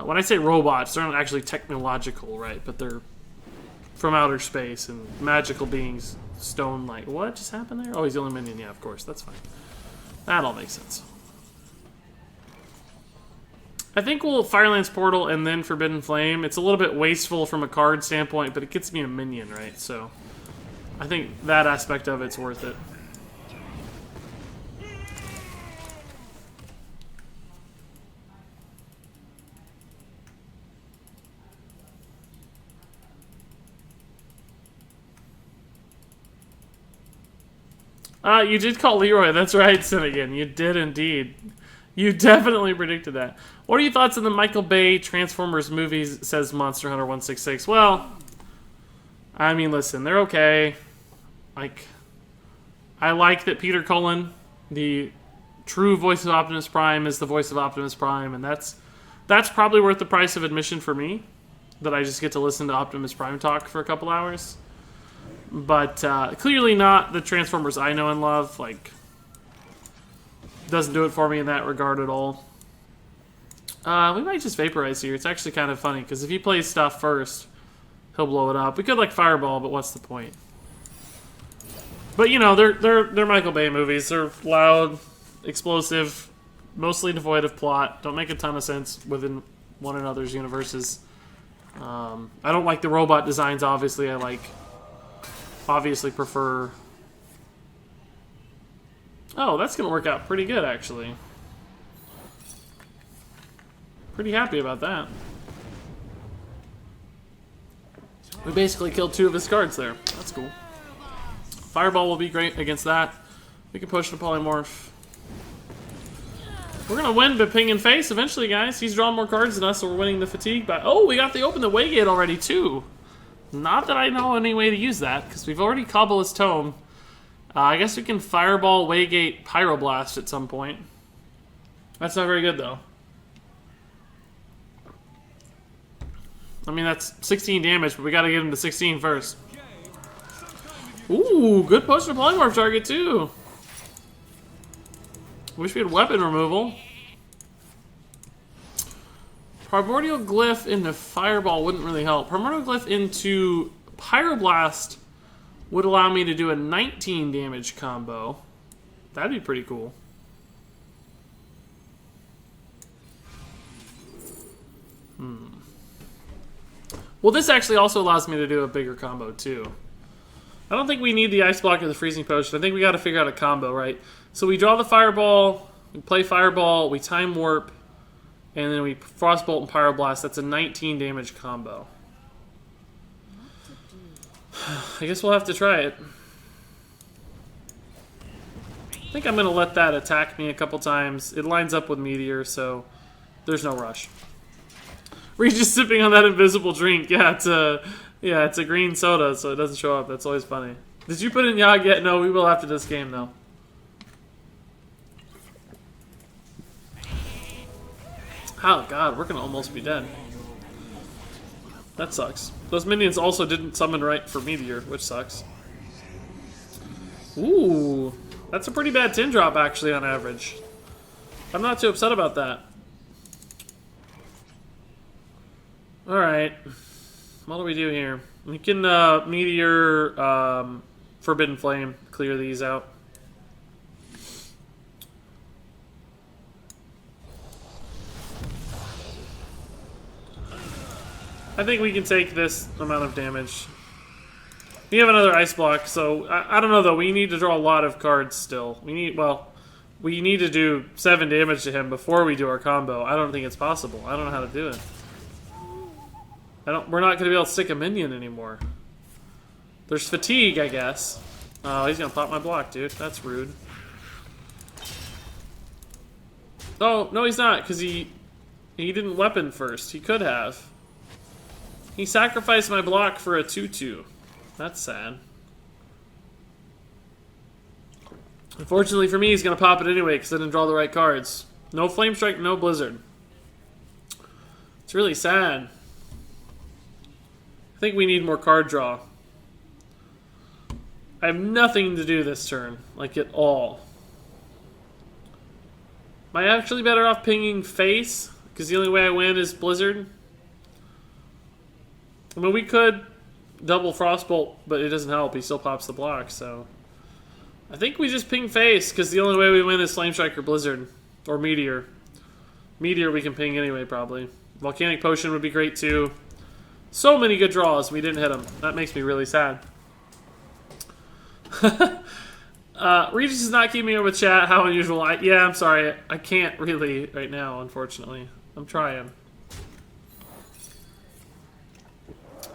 when I say robots, they're not actually technological, right? But they're from outer space and magical beings. Stone-like. What just happened there? Oh, he's the only minion. Yeah, of course. That's fine. That all makes sense. I think we'll Firelands Portal and then Forbidden Flame. It's a little bit wasteful from a card standpoint, but it gets me a minion, right? So I think that aspect of it's worth it. You did call Leroy. That's right, Finnegan. You did indeed. You definitely predicted that. What are your thoughts on the Michael Bay Transformers movies, says Monster Hunter 166? Well, I mean, listen, they're okay. Like, I like that Peter Cullen, the true voice of Optimus Prime, is the voice of Optimus Prime, and that's probably worth the price of admission for me, that I just get to listen to Optimus Prime talk for a couple hours. But clearly not the Transformers I know and love. Like, doesn't do it for me in that regard at all. We might just Vaporize here. It's actually kind of funny, because if he plays stuff first, he'll blow it up. We could, like, Fireball, but what's the point? But, you know, they're Michael Bay movies. They're loud, explosive, mostly devoid of plot. Don't make a ton of sense within one another's universes. I don't like the robot designs, obviously. I obviously prefer... Oh, that's going to work out pretty good, actually. Pretty happy about that. We basically killed 2 of his cards there. That's cool. Fireball will be great against that. We can push the Polymorph. We're gonna win by pinging face eventually, guys. He's drawing more cards than us, so we're winning the fatigue by... Oh, we got the open the Waygate already, too. Not that I know any way to use that, because we've already cobbled his tome. I guess we can Fireball, Waygate, Pyroblast at some point. That's not very good, though. I mean, that's 16 damage, but we gotta get him to 16 first. Ooh, good potion of polymorph target, too. Wish we had weapon removal. Primordial Glyph into Fireball wouldn't really help. Primordial Glyph into Pyroblast would allow me to do a 19 damage combo. That'd be pretty cool. Well, this actually also allows me to do a bigger combo, too. I don't think we need the Ice Block or the Freezing Potion. I think we got to figure out a combo, right? So we draw the Fireball, we play Fireball, we Time Warp, and then we Frostbolt and Pyroblast. That's a 19 damage combo. I guess we'll have to try it. I think I'm going to let that attack me a couple times. It lines up with Meteor, so there's no rush. Regis sipping on that invisible drink. Yeah, it's a green soda, so it doesn't show up. That's always funny. Did you put in Yogg yet? No, we will after this game, though. Oh, God, we're going to almost be dead. That sucks. Those minions also didn't summon right for Meteor, which sucks. Ooh, that's a pretty bad 10 drop, actually, on average. I'm not too upset about that. Alright. What do we do here? We can Meteor, Forbidden Flame, clear these out. I think we can take this amount of damage. We have another Ice Block, so I don't know though. We need to draw a lot of cards still. We need to do 7 damage to him before we do our combo. I don't think it's possible. I don't know how to do it. We're not going to be able to stick a minion anymore. There's fatigue, I guess. Oh, he's going to pop my block, dude. That's rude. Oh, no, he's not, because he didn't weapon first. He could have. He sacrificed my block for a 2/2. That's sad. Unfortunately for me, he's going to pop it anyway because I didn't draw the right cards. No Flame Strike, no Blizzard. It's really sad. I think we need more card draw. I have nothing to do this turn, like at all. Am I actually better off pinging face? Because the only way I win is Blizzard? I mean, we could double Frostbolt, but it doesn't help. He still pops the block, so... I think we just ping face, because the only way we win is Flame Strike or Blizzard. Or Meteor. Meteor we can ping anyway, probably. Volcanic Potion would be great, too. So many good draws, we didn't hit them. That makes me really sad. Regis is not keeping up with chat. How unusual. Yeah, I'm sorry. I can't really right now, unfortunately. I'm trying.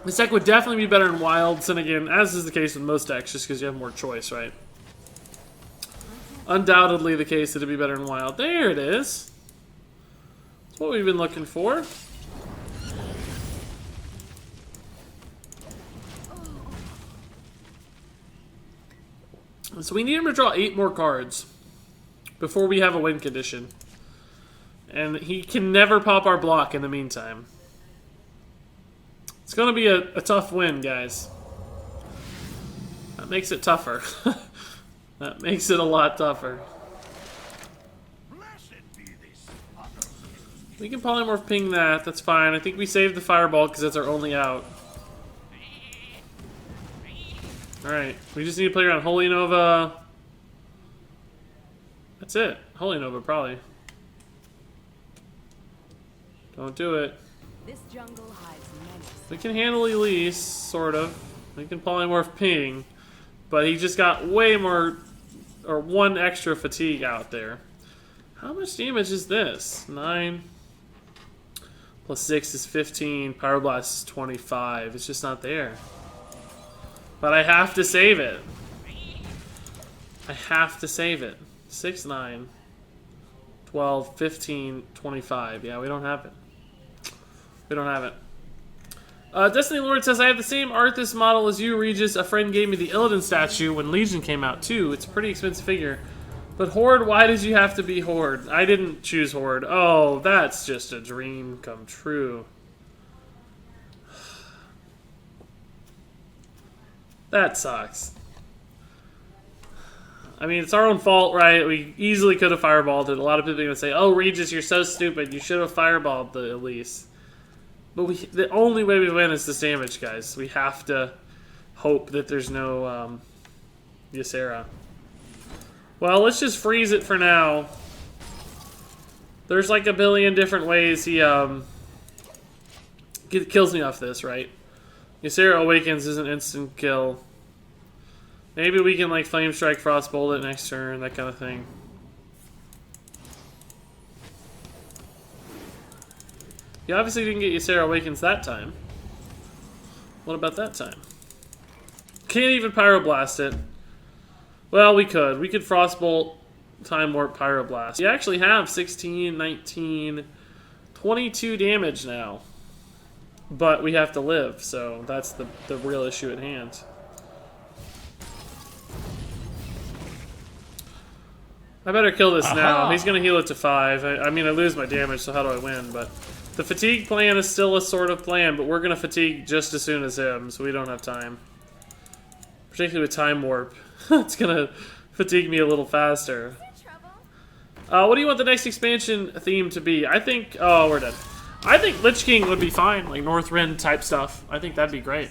This deck would definitely be better in Wilds, and again, as is the case with most decks, just because you have more choice, right? Undoubtedly the case that it'd be better in Wild. There it is. That's what we've been looking for. So we need him to draw 8 more cards before we have a win condition. And he can never pop our block in the meantime. It's going to be a tough win, guys. That makes it tougher. That makes it a lot tougher. We can polymorph ping that. That's fine. I think we saved the fireball because that's our only out. Alright. We just need to play around Holy Nova. That's it. Holy Nova, probably. Don't do it. This jungle hides menace. We can handle Elise, sort of. We can polymorph ping. But he just got way more, or 1 extra fatigue out there. How much damage is this? 9 plus 6 is 15. Pyroblast is 25. It's just not there. But I have to save it. I have to save it. 6, 9, 12, 15, 25. Yeah, we don't have it. We don't have it. Destiny Lord says, I have the same Arthas model as you, Regis. A friend gave me the Illidan statue when Legion came out, too. It's a pretty expensive figure. But Horde, why did you have to be Horde? I didn't choose Horde. Oh, that's just a dream come true. That sucks. I mean, it's our own fault, right? We easily could have fireballed it. A lot of people are going to say, oh, Regis, you're so stupid. You should have fireballed the Elise. But the only way we win is this damage, guys. We have to hope that there's no Ysera. Well, let's just freeze it for now. There's like a billion different ways he kills me off this, right? Ysera Awakens is an instant kill. Maybe we can like Flame Strike, Frostbolt it next turn, that kind of thing. You obviously didn't get Ysera Awakens that time. What about that time? Can't even Pyroblast it. Well, we could. We could Frostbolt, Time Warp, Pyroblast. We actually have 16, 19, 22 damage now. But we have to live, so that's the real issue at hand. I better kill this now. He's going to heal it to 5. I mean, I lose my damage, so how do I win? But the fatigue plan is still a sort of plan, but we're going to fatigue just as soon as him, so we don't have time. Particularly with Time Warp. It's going to fatigue me a little faster. What do you want the next expansion theme to be? I think... Oh, we're dead. I think Lich King would be fine, like Northrend type stuff. I think that'd be great.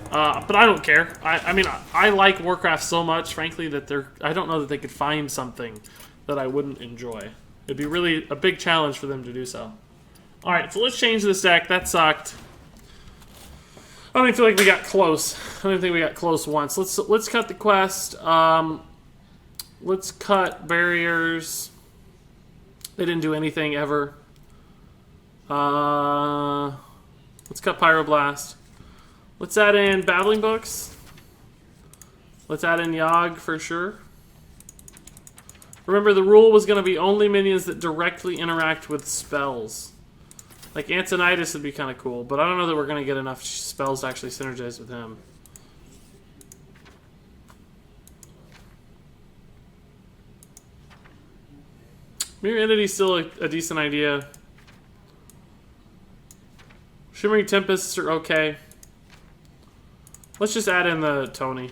But I don't care. I mean, I like Warcraft so much, frankly, that I don't know that they could find something that I wouldn't enjoy. It'd be really a big challenge for them to do so. Alright, so let's change this deck. That sucked. I don't even feel like we got close. I don't even think we got close once. Let's cut the quest. Let's cut barriers. They didn't do anything ever. Let's cut Pyroblast. Let's add in Battling Books. Let's add in Yogg for sure. Remember, the rule was going to be only minions that directly interact with spells. Like Antonidas would be kind of cool, but I don't know that we're going to get enough spells to actually synergize with him. Mirror Entity's still a decent idea. Shimmering Tempests are okay. Let's just add in the Tony.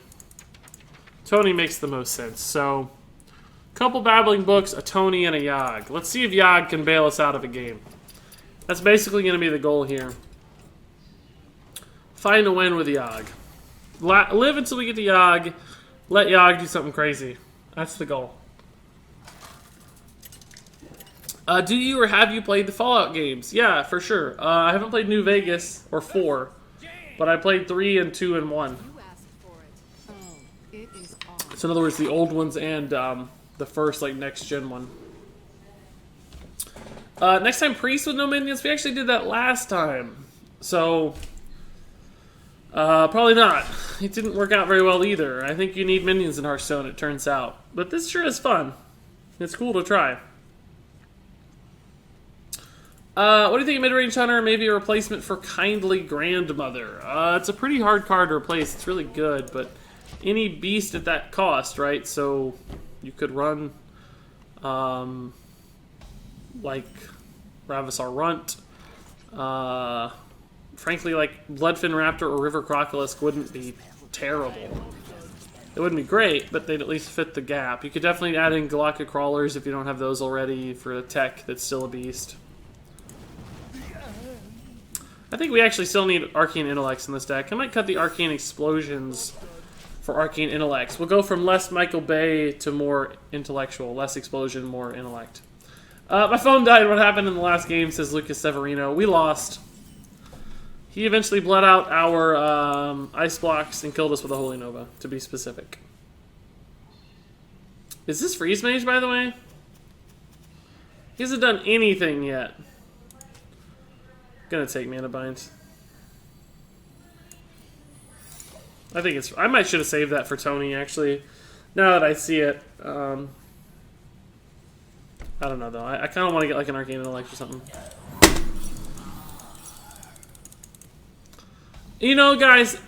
Tony makes the most sense. So, a couple Babbling Books, a Tony, and a Yogg. Let's see if Yogg can bail us out of a game. That's basically going to be the goal here. Find a win with Yogg. Live until we get to Yogg. Let Yogg do something crazy. That's the goal. Do you or have you played the Fallout games? Yeah, for sure. I haven't played New Vegas or 4, but I played 3 and 2 and 1. So in other words, the old ones and the first like next gen one. Next time, Priest with no minions. We actually did that last time, so probably not. It didn't work out very well either. I think you need minions in Hearthstone, it turns out. But this sure is fun. It's cool to try. What do you think of Mid-Range Hunter? Maybe a replacement for Kindly Grandmother. It's a pretty hard card to replace. It's really good, but any beast at that cost, right? So you could run like Ravasar Runt. Frankly, like Bloodfin Raptor or River Crocolisk wouldn't be terrible. It wouldn't be great, but they'd at least fit the gap. You could definitely add in Galactic Crawlers if you don't have those already for a tech that's still a beast. I think we actually still need Arcane Intellects in this deck. I might cut the Arcane Explosions for Arcane Intellects. We'll go from less Michael Bay to more intellectual. Less explosion, more intellect. My phone died. What happened in the last game, says Lucas Severino. We lost. He eventually bled out our ice blocks and killed us with a Holy Nova, to be specific. Is this Freeze Mage, by the way? He hasn't done anything yet. Gonna take Mana Bind. I think it's... I might should have saved that for Tony, actually. Now that I see it. I don't know, though. I kind of want to get like an Arcane Intellect or something. You know, guys,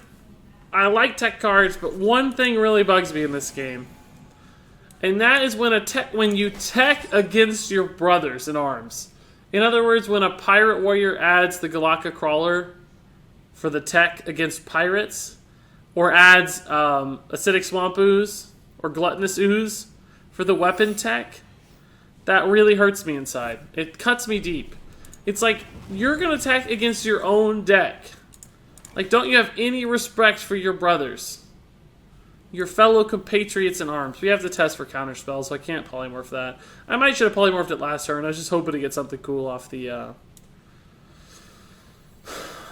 I like tech cards, but one thing really bugs me in this game. And that is when you tech against your brothers in arms. In other words, when a pirate warrior adds the Galaka Crawler for the tech against pirates, or adds Acidic Swamp Ooze or Gluttonous Ooze for the weapon tech, that really hurts me inside. It cuts me deep. It's like, you're going to tech against your own deck. Like, don't you have any respect for your brothers? Your fellow compatriots in arms. We have to test for counter spells, so I can't polymorph that. I might should have polymorphed it last turn. I was just hoping to get something cool off the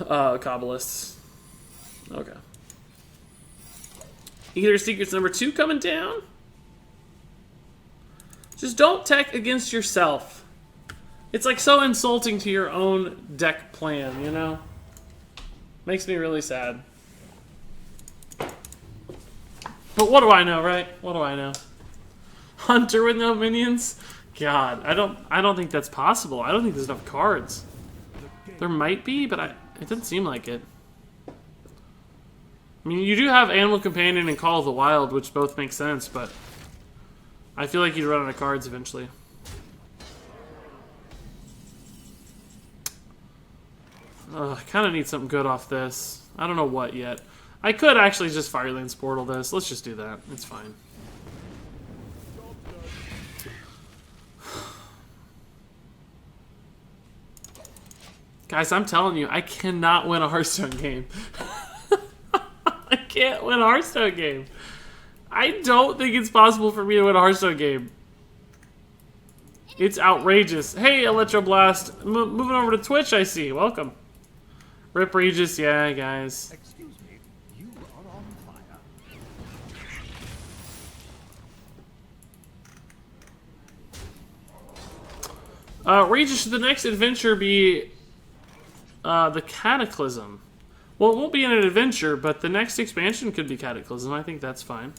Kabbalists. Okay. Eater Secrets number 2 coming down. Just don't tech against yourself. It's like so insulting to your own deck plan, you know? Makes me really sad. But what do I know, right? What do I know? Hunter with no minions? God, I don't think that's possible. I don't think there's enough cards. There might be, but it doesn't seem like it. I mean, you do have Animal Companion and Call of the Wild, which both make sense, but I feel like you'd run out of cards eventually. I kind of need something good off this. I don't know what yet. I could actually just Firelands Portal this. Let's just do that. It's fine. Guys, I'm telling you, I cannot win a Hearthstone game. I can't win a Hearthstone game. I don't think it's possible for me to win a Hearthstone game. It's outrageous. Hey, Electroblast. Moving over to Twitch, I see. Welcome. Rip Regis, yeah, guys. Excuse me, you are on fire. Regis, should the next adventure be the Cataclysm? Well, it won't be an adventure, but the next expansion could be Cataclysm. I think that's fine.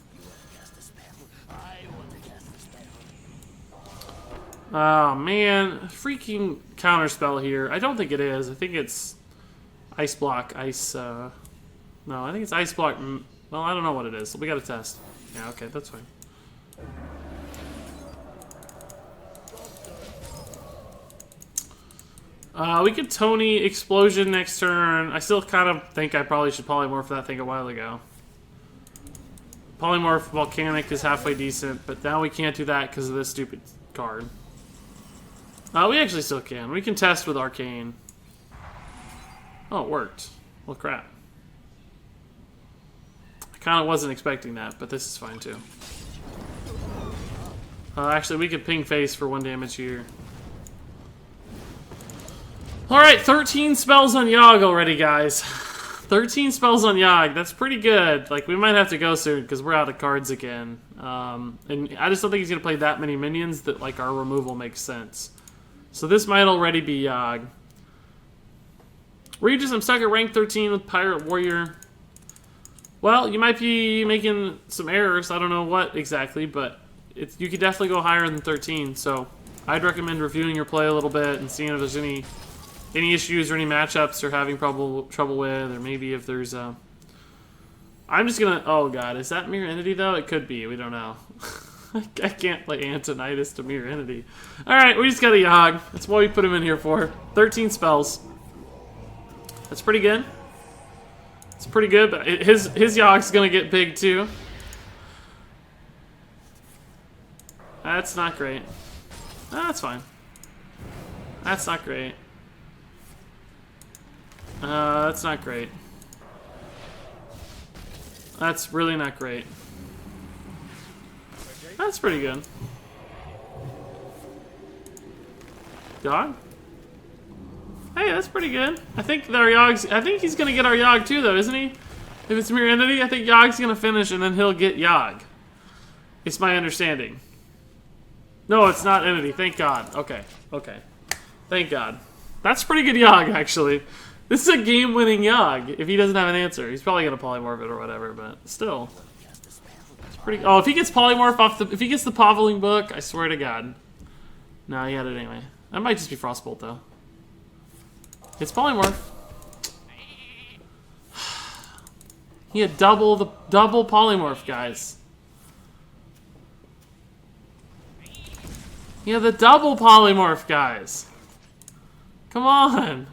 Oh, man. Freaking counterspell here. I don't think it is. I think it's Ice Block, Ice, no, I think it's Ice Block, well, I don't know what it is, so we gotta test. Yeah, okay, that's fine. We could Tony Explosion next turn. I still kind of think I probably should polymorph that thing a while ago. Polymorph Volcanic is halfway decent, but now we can't do that because of this stupid card. We actually still can. We can test with Arcane. Oh, it worked. Well, crap. I kind of wasn't expecting that, but this is fine, too. Actually, we could ping face for 1 damage here. Alright, 13 spells on Yogg already, guys. 13 spells on Yogg. That's pretty good. Like, we might have to go soon, because we're out of cards again. And I just don't think he's going to play that many minions that, like, our removal makes sense. So this might already be Yogg. Regis, I'm stuck at rank 13 with Pirate Warrior. Well, you might be making some errors. I don't know what exactly, but you could definitely go higher than 13. So I'd recommend reviewing your play a little bit and seeing if there's any issues or any matchups you're having trouble with, or maybe if there's I'm just gonna. Oh god, is that Mirror Entity though? It could be. We don't know. I can't play Antonitis to Mirror Entity. All right, we just got a Yogg. That's what we put him in here for. 13 spells. That's pretty good. It's pretty good, but his Yogg's gonna get big too. That's not great. That's fine. That's not great. That's not great. That's really not great. That's pretty good. Yogg? Hey, that's pretty good. I think he's gonna get our Yogg too, though, isn't he? If it's Mirror Entity, I think Yogg's gonna finish and then he'll get Yogg. It's my understanding. No, it's not Entity. Thank God. Okay. Okay. Thank God. That's pretty good Yogg, actually. This is a game-winning Yogg. If he doesn't have an answer, he's probably gonna polymorph it or whatever. But still, it's pretty. Oh, if he gets polymorph if he gets the Poveling book, I swear to God, No, he had it anyway. That might just be Frostbolt, though. It's Polymorph. He had double Polymorph, guys. He had the double Polymorph, guys. Come on.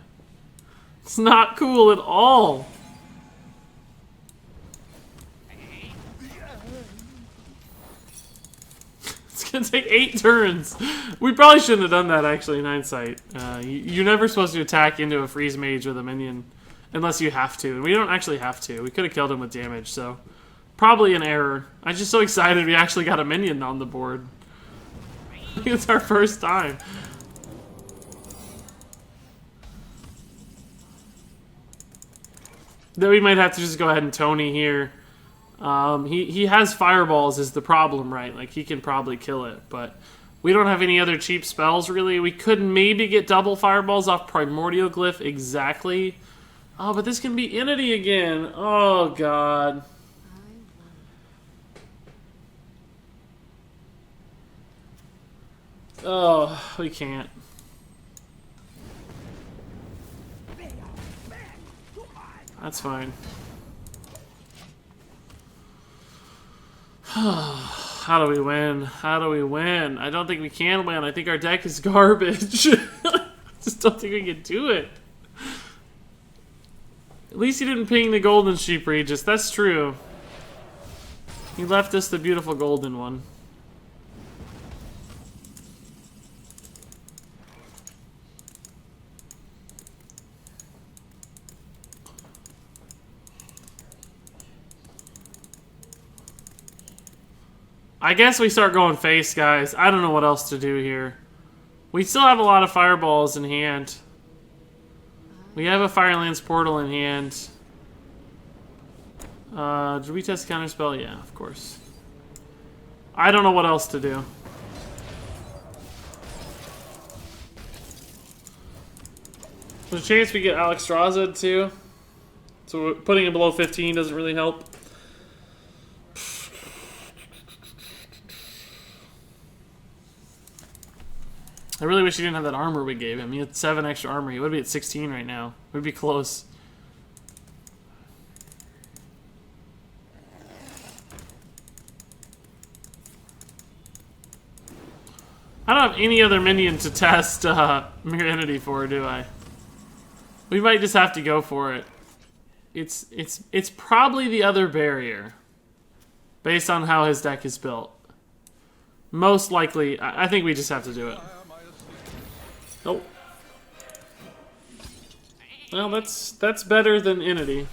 It's not cool at all. It's gonna take 8 turns. We probably shouldn't have done that, actually, in hindsight. You're never supposed to attack into a freeze mage with a minion unless you have to. And we don't actually have to. We could have killed him with damage, so probably an error. I'm just so excited we actually got a minion on the board. It's our first time. Then we might have to just go ahead and Tony here. He has fireballs is the problem, right? Like, he can probably kill it, but we don't have any other cheap spells, really. We could maybe get double fireballs off Primordial Glyph, exactly. Oh, but this can be Entity again. Oh, God. Oh, we can't. That's fine. How do we win? How do we win? I don't think we can win. I think our deck is garbage. I just don't think we can do it. At least he didn't ping the golden sheep, Regis. That's true. He left us the beautiful golden one. I guess we start going face, guys. I don't know what else to do here. We still have a lot of fireballs in hand. We have a Firelands Portal in hand. Did we test Counterspell? Yeah, of course. I don't know what else to do. There's a chance we get Alexstrasza too. So putting him below 15 doesn't really help. I really wish he didn't have that armor we gave him. He had 7 extra armor. He would be at 16 right now. We'd be close. I don't have any other minion to test Mirror Entity for, do I? We might just have to go for it. It's probably the other barrier, based on how his deck is built. Most likely, I think we just have to do it. Nope. Well, that's better than Entity.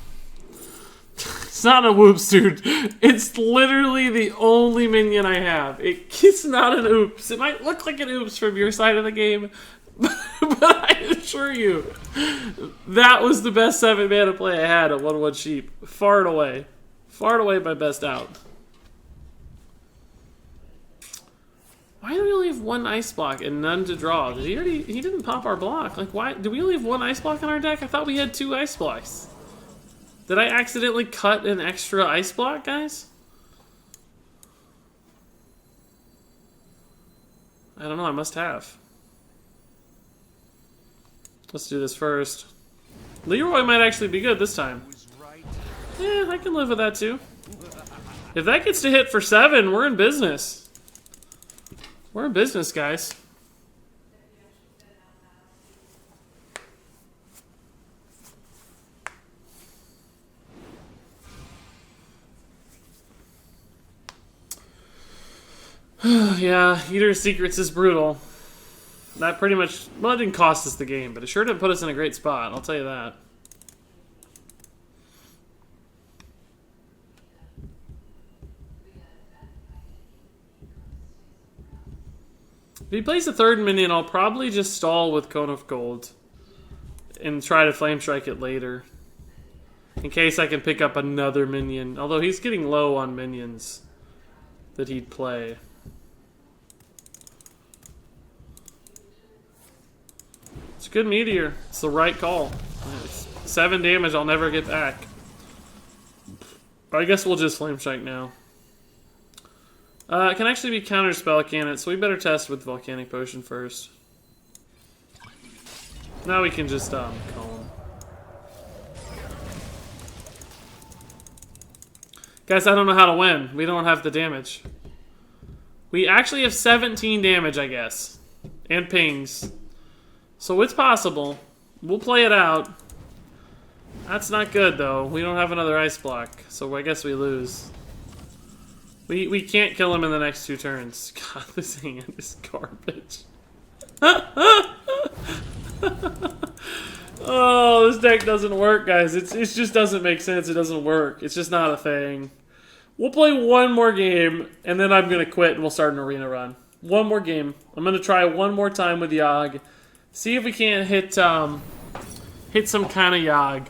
It's not a Whoops, dude. It's literally the only minion I have. It's not an Oops. It might look like an Oops from your side of the game, but I assure you, that was the best 7-mana play I had at 1/1 sheep. Far and away. Far and away my best out. Why do we only have 1 ice block and none to draw? Did he didn't pop our block. Like, why do we only have 1 ice block in our deck? I thought we had 2 ice blocks. Did I accidentally cut an extra ice block, guys? I don't know, I must have. Let's do this first. Leroy might actually be good this time. Yeah, I can live with that too. If that gets to hit for 7, we're in business. We're in business, guys. Yeah, Eater of Secrets is brutal. That pretty much, well, it didn't cost us the game, but it sure didn't put us in a great spot, I'll tell you that. If he plays a 3rd minion, I'll probably just stall with Cone of Gold and try to Flame Strike it later, in case I can pick up another minion. Although he's getting low on minions that he'd play. It's a good meteor. It's the right call. It's 7 damage I'll never get back. I guess we'll just Flame Strike now. It can actually be counterspell, can it? So we better test with Volcanic Potion first. Now we can just call him. Guys, I don't know how to win. We don't have the damage. We actually have 17 damage, I guess. And pings. So it's possible. We'll play it out. That's not good, though. We don't have another ice block. So I guess we lose. We can't kill him in the next 2 turns. God, this hand is garbage. Oh, this deck doesn't work, guys. It just doesn't make sense. It doesn't work. It's just not a thing. We'll play one more game, and then I'm going to quit, and we'll start an arena run. One more game. I'm going to try one more time with Yogg. See if we can't hit some kind of Yogg.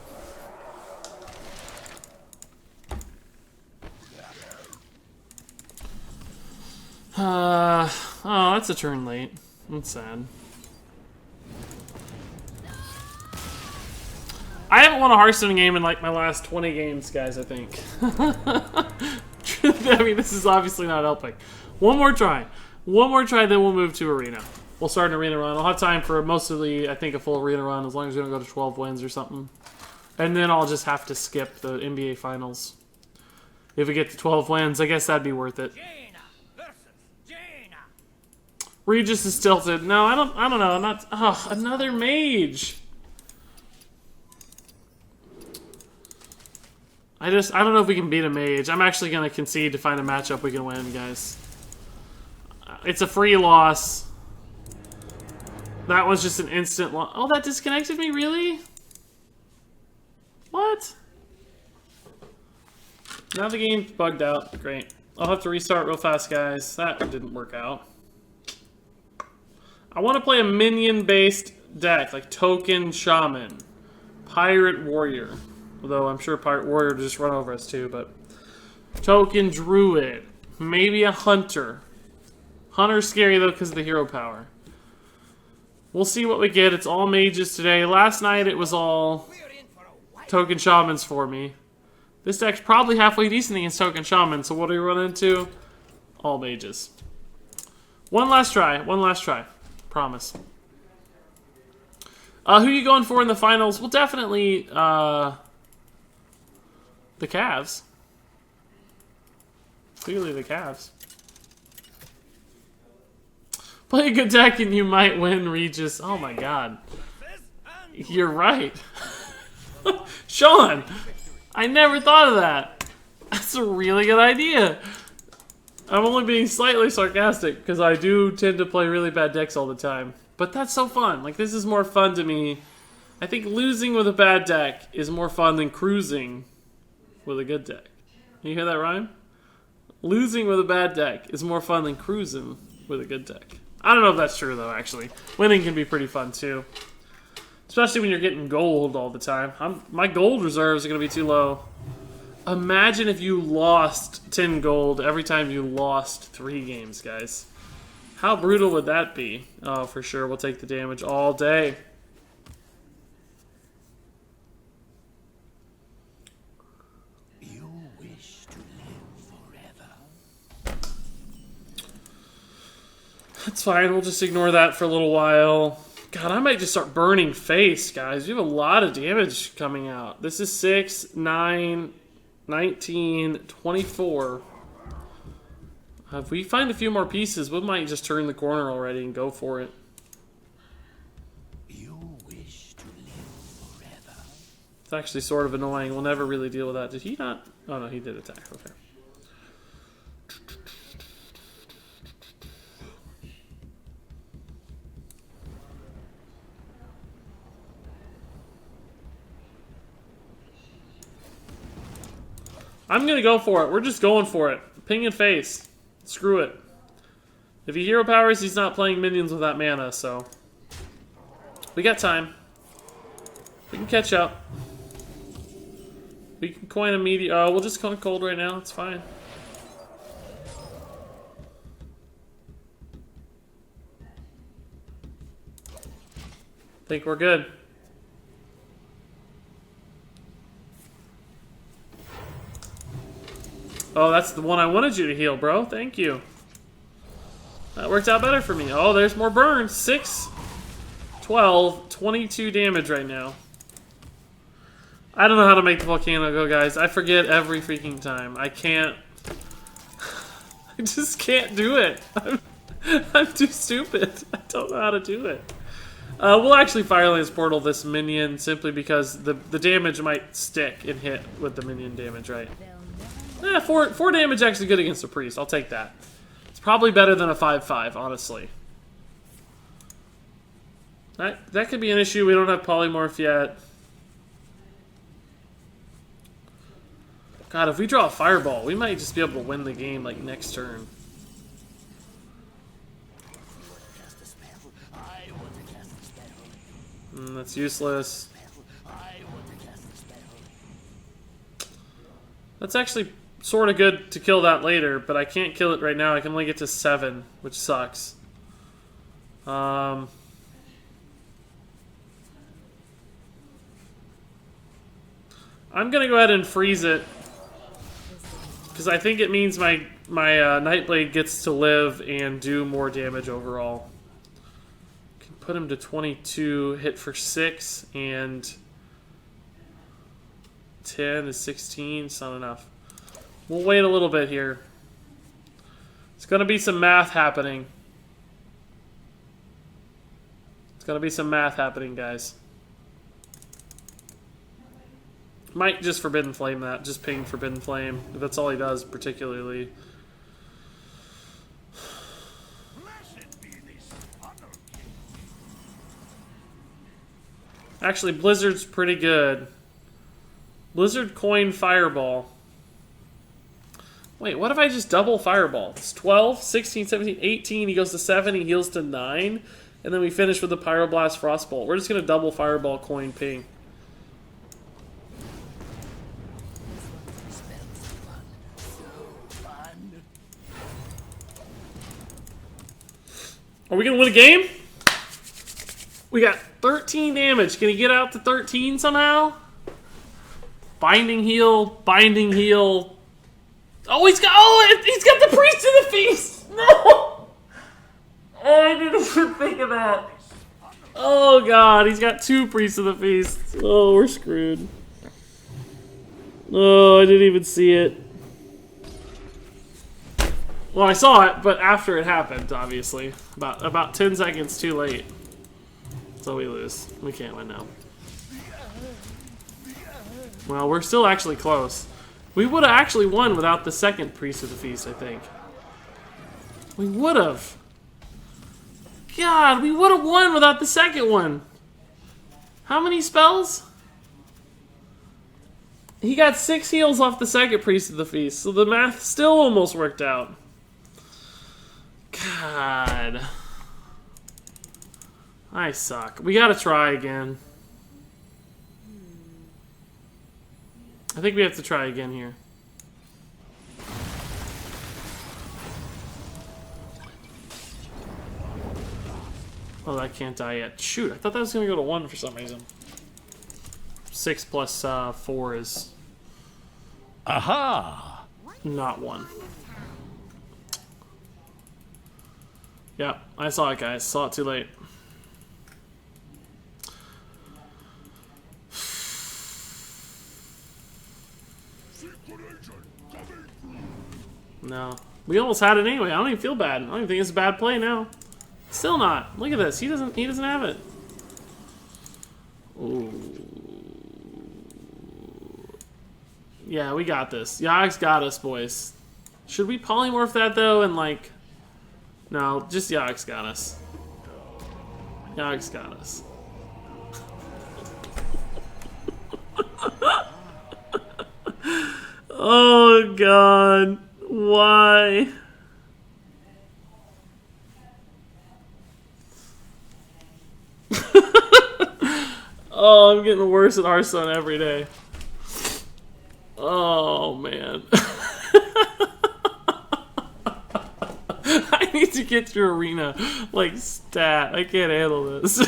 Oh, that's a turn late. That's sad. I haven't won a Hearthstone game in like my last 20 games, guys, I think. I mean, this is obviously not helping. One more try. One more try, then we'll move to arena. We'll start an arena run. I'll have time for mostly, I think, a full arena run, as long as we don't go to 12 wins or something. And then I'll just have to skip the NBA Finals. If we get to 12 wins, I guess that'd be worth it. Regis is tilted. No, I don't know. I'm not. Oh, another mage. I don't know if we can beat a mage. I'm actually going to concede to find a matchup we can win, guys. It's a free loss. That was just an instant loss. Oh, that disconnected me? Really? What? Now the game's bugged out. Great. I'll have to restart real fast, guys. That didn't work out. I want to play a minion-based deck, like Token Shaman, Pirate Warrior. Although I'm sure Pirate Warrior will just run over us too, but Token Druid, maybe a Hunter. Hunter's scary though because of the hero power. We'll see what we get. It's all mages today. Last night it was all Token Shamans for me. This deck's probably halfway decent against Token Shaman, so what do we run into? All mages. One last try. One last try. Promise. Who are you going for in the finals? Well, definitely the Cavs. Clearly the Cavs. Play a good deck and you might win, Regis. Oh my god. You're right. Sean! I never thought of that. That's a really good idea. I'm only being slightly sarcastic because I do tend to play really bad decks all the time. But that's so fun. Like, this is more fun to me. I think losing with a bad deck is more fun than cruising with a good deck. You hear that rhyme? Losing with a bad deck is more fun than cruising with a good deck. I don't know if that's true, though, actually. Winning can be pretty fun, too. Especially when you're getting gold all the time. My gold reserves are going to be too low. Imagine if you lost 10 gold every time you lost 3 games, guys. How brutal would that be? Oh, for sure. We'll take the damage all day. You wish to live forever. That's fine. We'll just ignore that for a little while. God, I might just start burning face, guys. We have a lot of damage coming out. This is 6, 9, 19, 24. If we find a few more pieces, we might just turn the corner already and go for it. You wish to live forever. It's actually sort of annoying. We'll never really deal with that. Did he not? Oh, no, he did attack. Okay. I'm going to go for it. We're just going for it. Ping and face. Screw it. If he hero powers, he's not playing minions with that mana, so... We got time. We can catch up. We can coin a meteor. Oh, we'll just coin cold right now. It's fine. Think we're good. Oh, that's the one I wanted you to heal, bro. Thank you. That worked out better for me. Oh, there's more burns. 6, 12, 22 damage right now. I don't know how to make the volcano go, guys. I forget every freaking time. I can't. I just can't do it. I'm too stupid. I don't know how to do it. We'll actually Firelance Portal this minion simply because the damage might stick and hit with the minion damage, right? Yeah, 4 damage actually good against a priest. I'll take that. It's probably better than a 5/5, honestly. That could be an issue. We don't have polymorph yet. God, if we draw a fireball, we might just be able to win the game like next turn. That's useless. That's actually sort of good to kill that later, but I can't kill it right now. I can only get to 7, which sucks. I'm gonna go ahead and freeze it because I think it means my Nightblade gets to live and do more damage overall. Can put him to 22, hit for 6, and 10 is 16. It's not enough. We'll wait a little bit here. It's gonna be some math happening. It's gonna be some math happening, guys. Might just Forbidden Flame that. Just ping Forbidden Flame. If that's all he does, particularly. Actually, Blizzard's pretty good. Blizzard coin Fireball. Wait, what if I just double Fireball? It's 12, 16, 17, 18. He goes to 7. He heals to 9. And then we finish with the Pyroblast Frostbolt. We're just going to double Fireball coin ping. Are we going to win a game? We got 13 damage. Can he get out to 13 somehow? Binding heal, binding heal. Oh, he's got the Priest of the Feast. No. Oh, I didn't even think of that. Oh god, he's got 2 Priests of the Feast. Oh, we're screwed. Oh, I didn't even see it. Well, I saw it, but after it happened, obviously. About 10 seconds too late. So we lose. We can't win now. Well, we're still actually close. We would have actually won without the second Priest of the Feast, I think. We would have. God, we would have won without the second one. How many spells? He got 6 heals off the second Priest of the Feast, so the math still almost worked out. God. I suck. We gotta try again. I think we have to try again here. Oh, that can't die yet. Shoot, I thought that was gonna go to 1 for some reason. 6 plus 4 is... Aha! Not 1. Yeah, I saw it, guys. Saw it too late. No. We almost had it anyway. I don't even feel bad. I don't even think it's a bad play now. Still not. Look at this. He doesn't have it. Ooh. Yeah, we got this. Yogg's got us, boys. Should we polymorph that though and like... No, just Yogg's got us. Yogg's got us. Oh god. Why? Oh, I'm getting worse at Hearthstone every day. Oh man. I need to get through arena like stat. I can't handle this.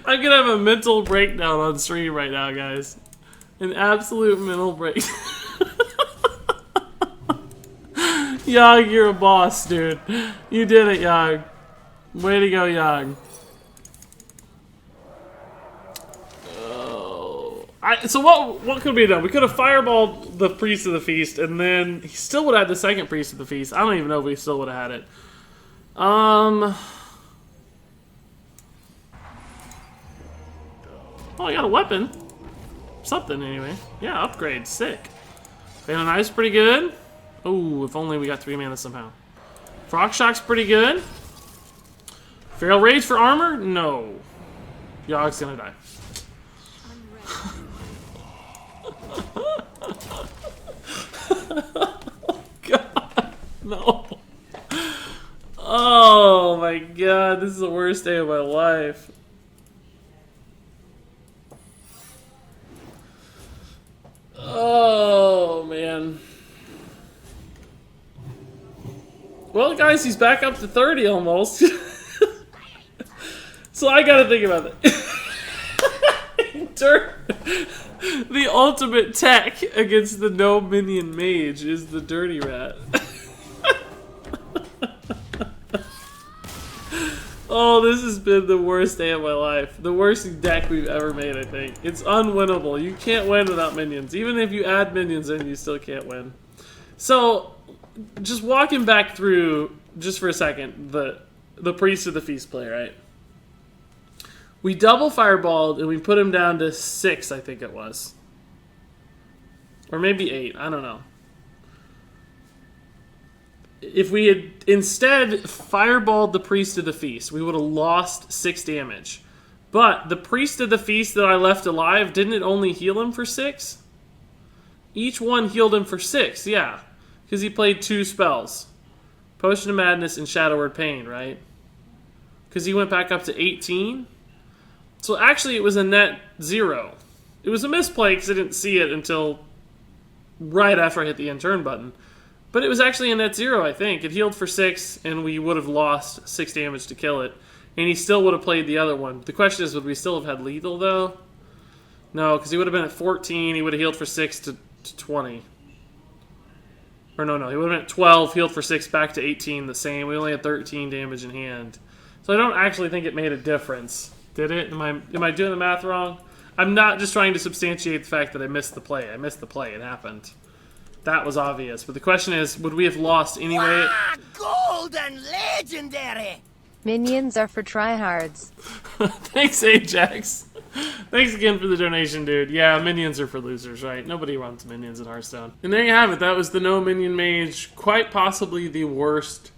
I'm gonna have a mental breakdown on stream right now, guys. An absolute mental break. Yogg, you're a boss, dude. You did it, Yogg. Way to go, Yogg. So what could be done? We could have fireballed the Priest of the Feast, and then he still would have had the second Priest of the Feast. I don't even know if we still would have had it. Oh, I got a weapon. Something, anyway. Yeah, upgrade. Sick. Fan of Knife's pretty good. Oh, if only we got 3 mana somehow. Frog Shock's pretty good. Feral Rage for armor? No. Yogg's gonna die. God, no. Oh my god, this is the worst day of my life. Oh man. Well, guys, he's back up to 30 almost. So I gotta think about it. The ultimate tech against the No-Minion Mage is the Dirty Rat. Oh, this has been the worst day of my life. The worst deck we've ever made, I think. It's unwinnable. You can't win without minions. Even if you add minions in, you still can't win. So, just walking back through, just for a second, the Priest of the Feast play, right? We double fireballed and we put him down to 6, I think it was. Or maybe 8, I don't know. If we had instead fireballed the Priest of the Feast, we would have lost 6 damage. But the Priest of the Feast that I left alive, didn't it only heal him for 6? Each one healed him for 6, yeah. Because he played 2 spells. Potion of Madness and Shadow Word Pain, right? Because he went back up to 18. So actually it was a net 0. It was a misplay because I didn't see it until right after I hit the end turn button. But it was actually a net 0, I think. It healed for 6, and we would have lost 6 damage to kill it. And he still would have played the other one. The question is, would we still have had lethal, though? No, because he would have been at 14. He would have healed for 6 to 20. Or no, he would have been at 12, healed for 6, back to 18, the same. We only had 13 damage in hand. So I don't actually think it made a difference. Did it? Am I doing the math wrong? I'm not just trying to substantiate the fact that I missed the play. I missed the play. It happened. That was obvious. But the question is, would we have lost anyway? Golden legendary! Minions are for tryhards. Thanks, Ajax. Thanks again for the donation, dude. Yeah, minions are for losers, right? Nobody runs minions in Hearthstone. And there you have it. That was the No-Minion Mage. Quite possibly the worst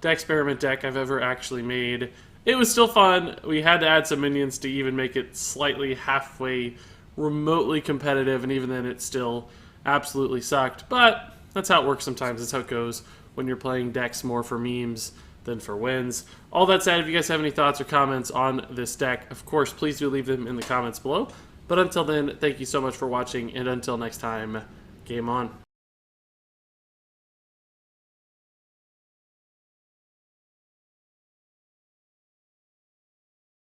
Decksperiment deck I've ever actually made. It was still fun. We had to add some minions to even make it slightly halfway remotely competitive, and even then it still absolutely sucked. But that's how it works sometimes. That's how it goes when you're playing decks more for memes than for wins. All that said, if you guys have any thoughts or comments on this deck, of course, please do leave them in the comments below. But until then, thank you so much for watching, and until next time, game on.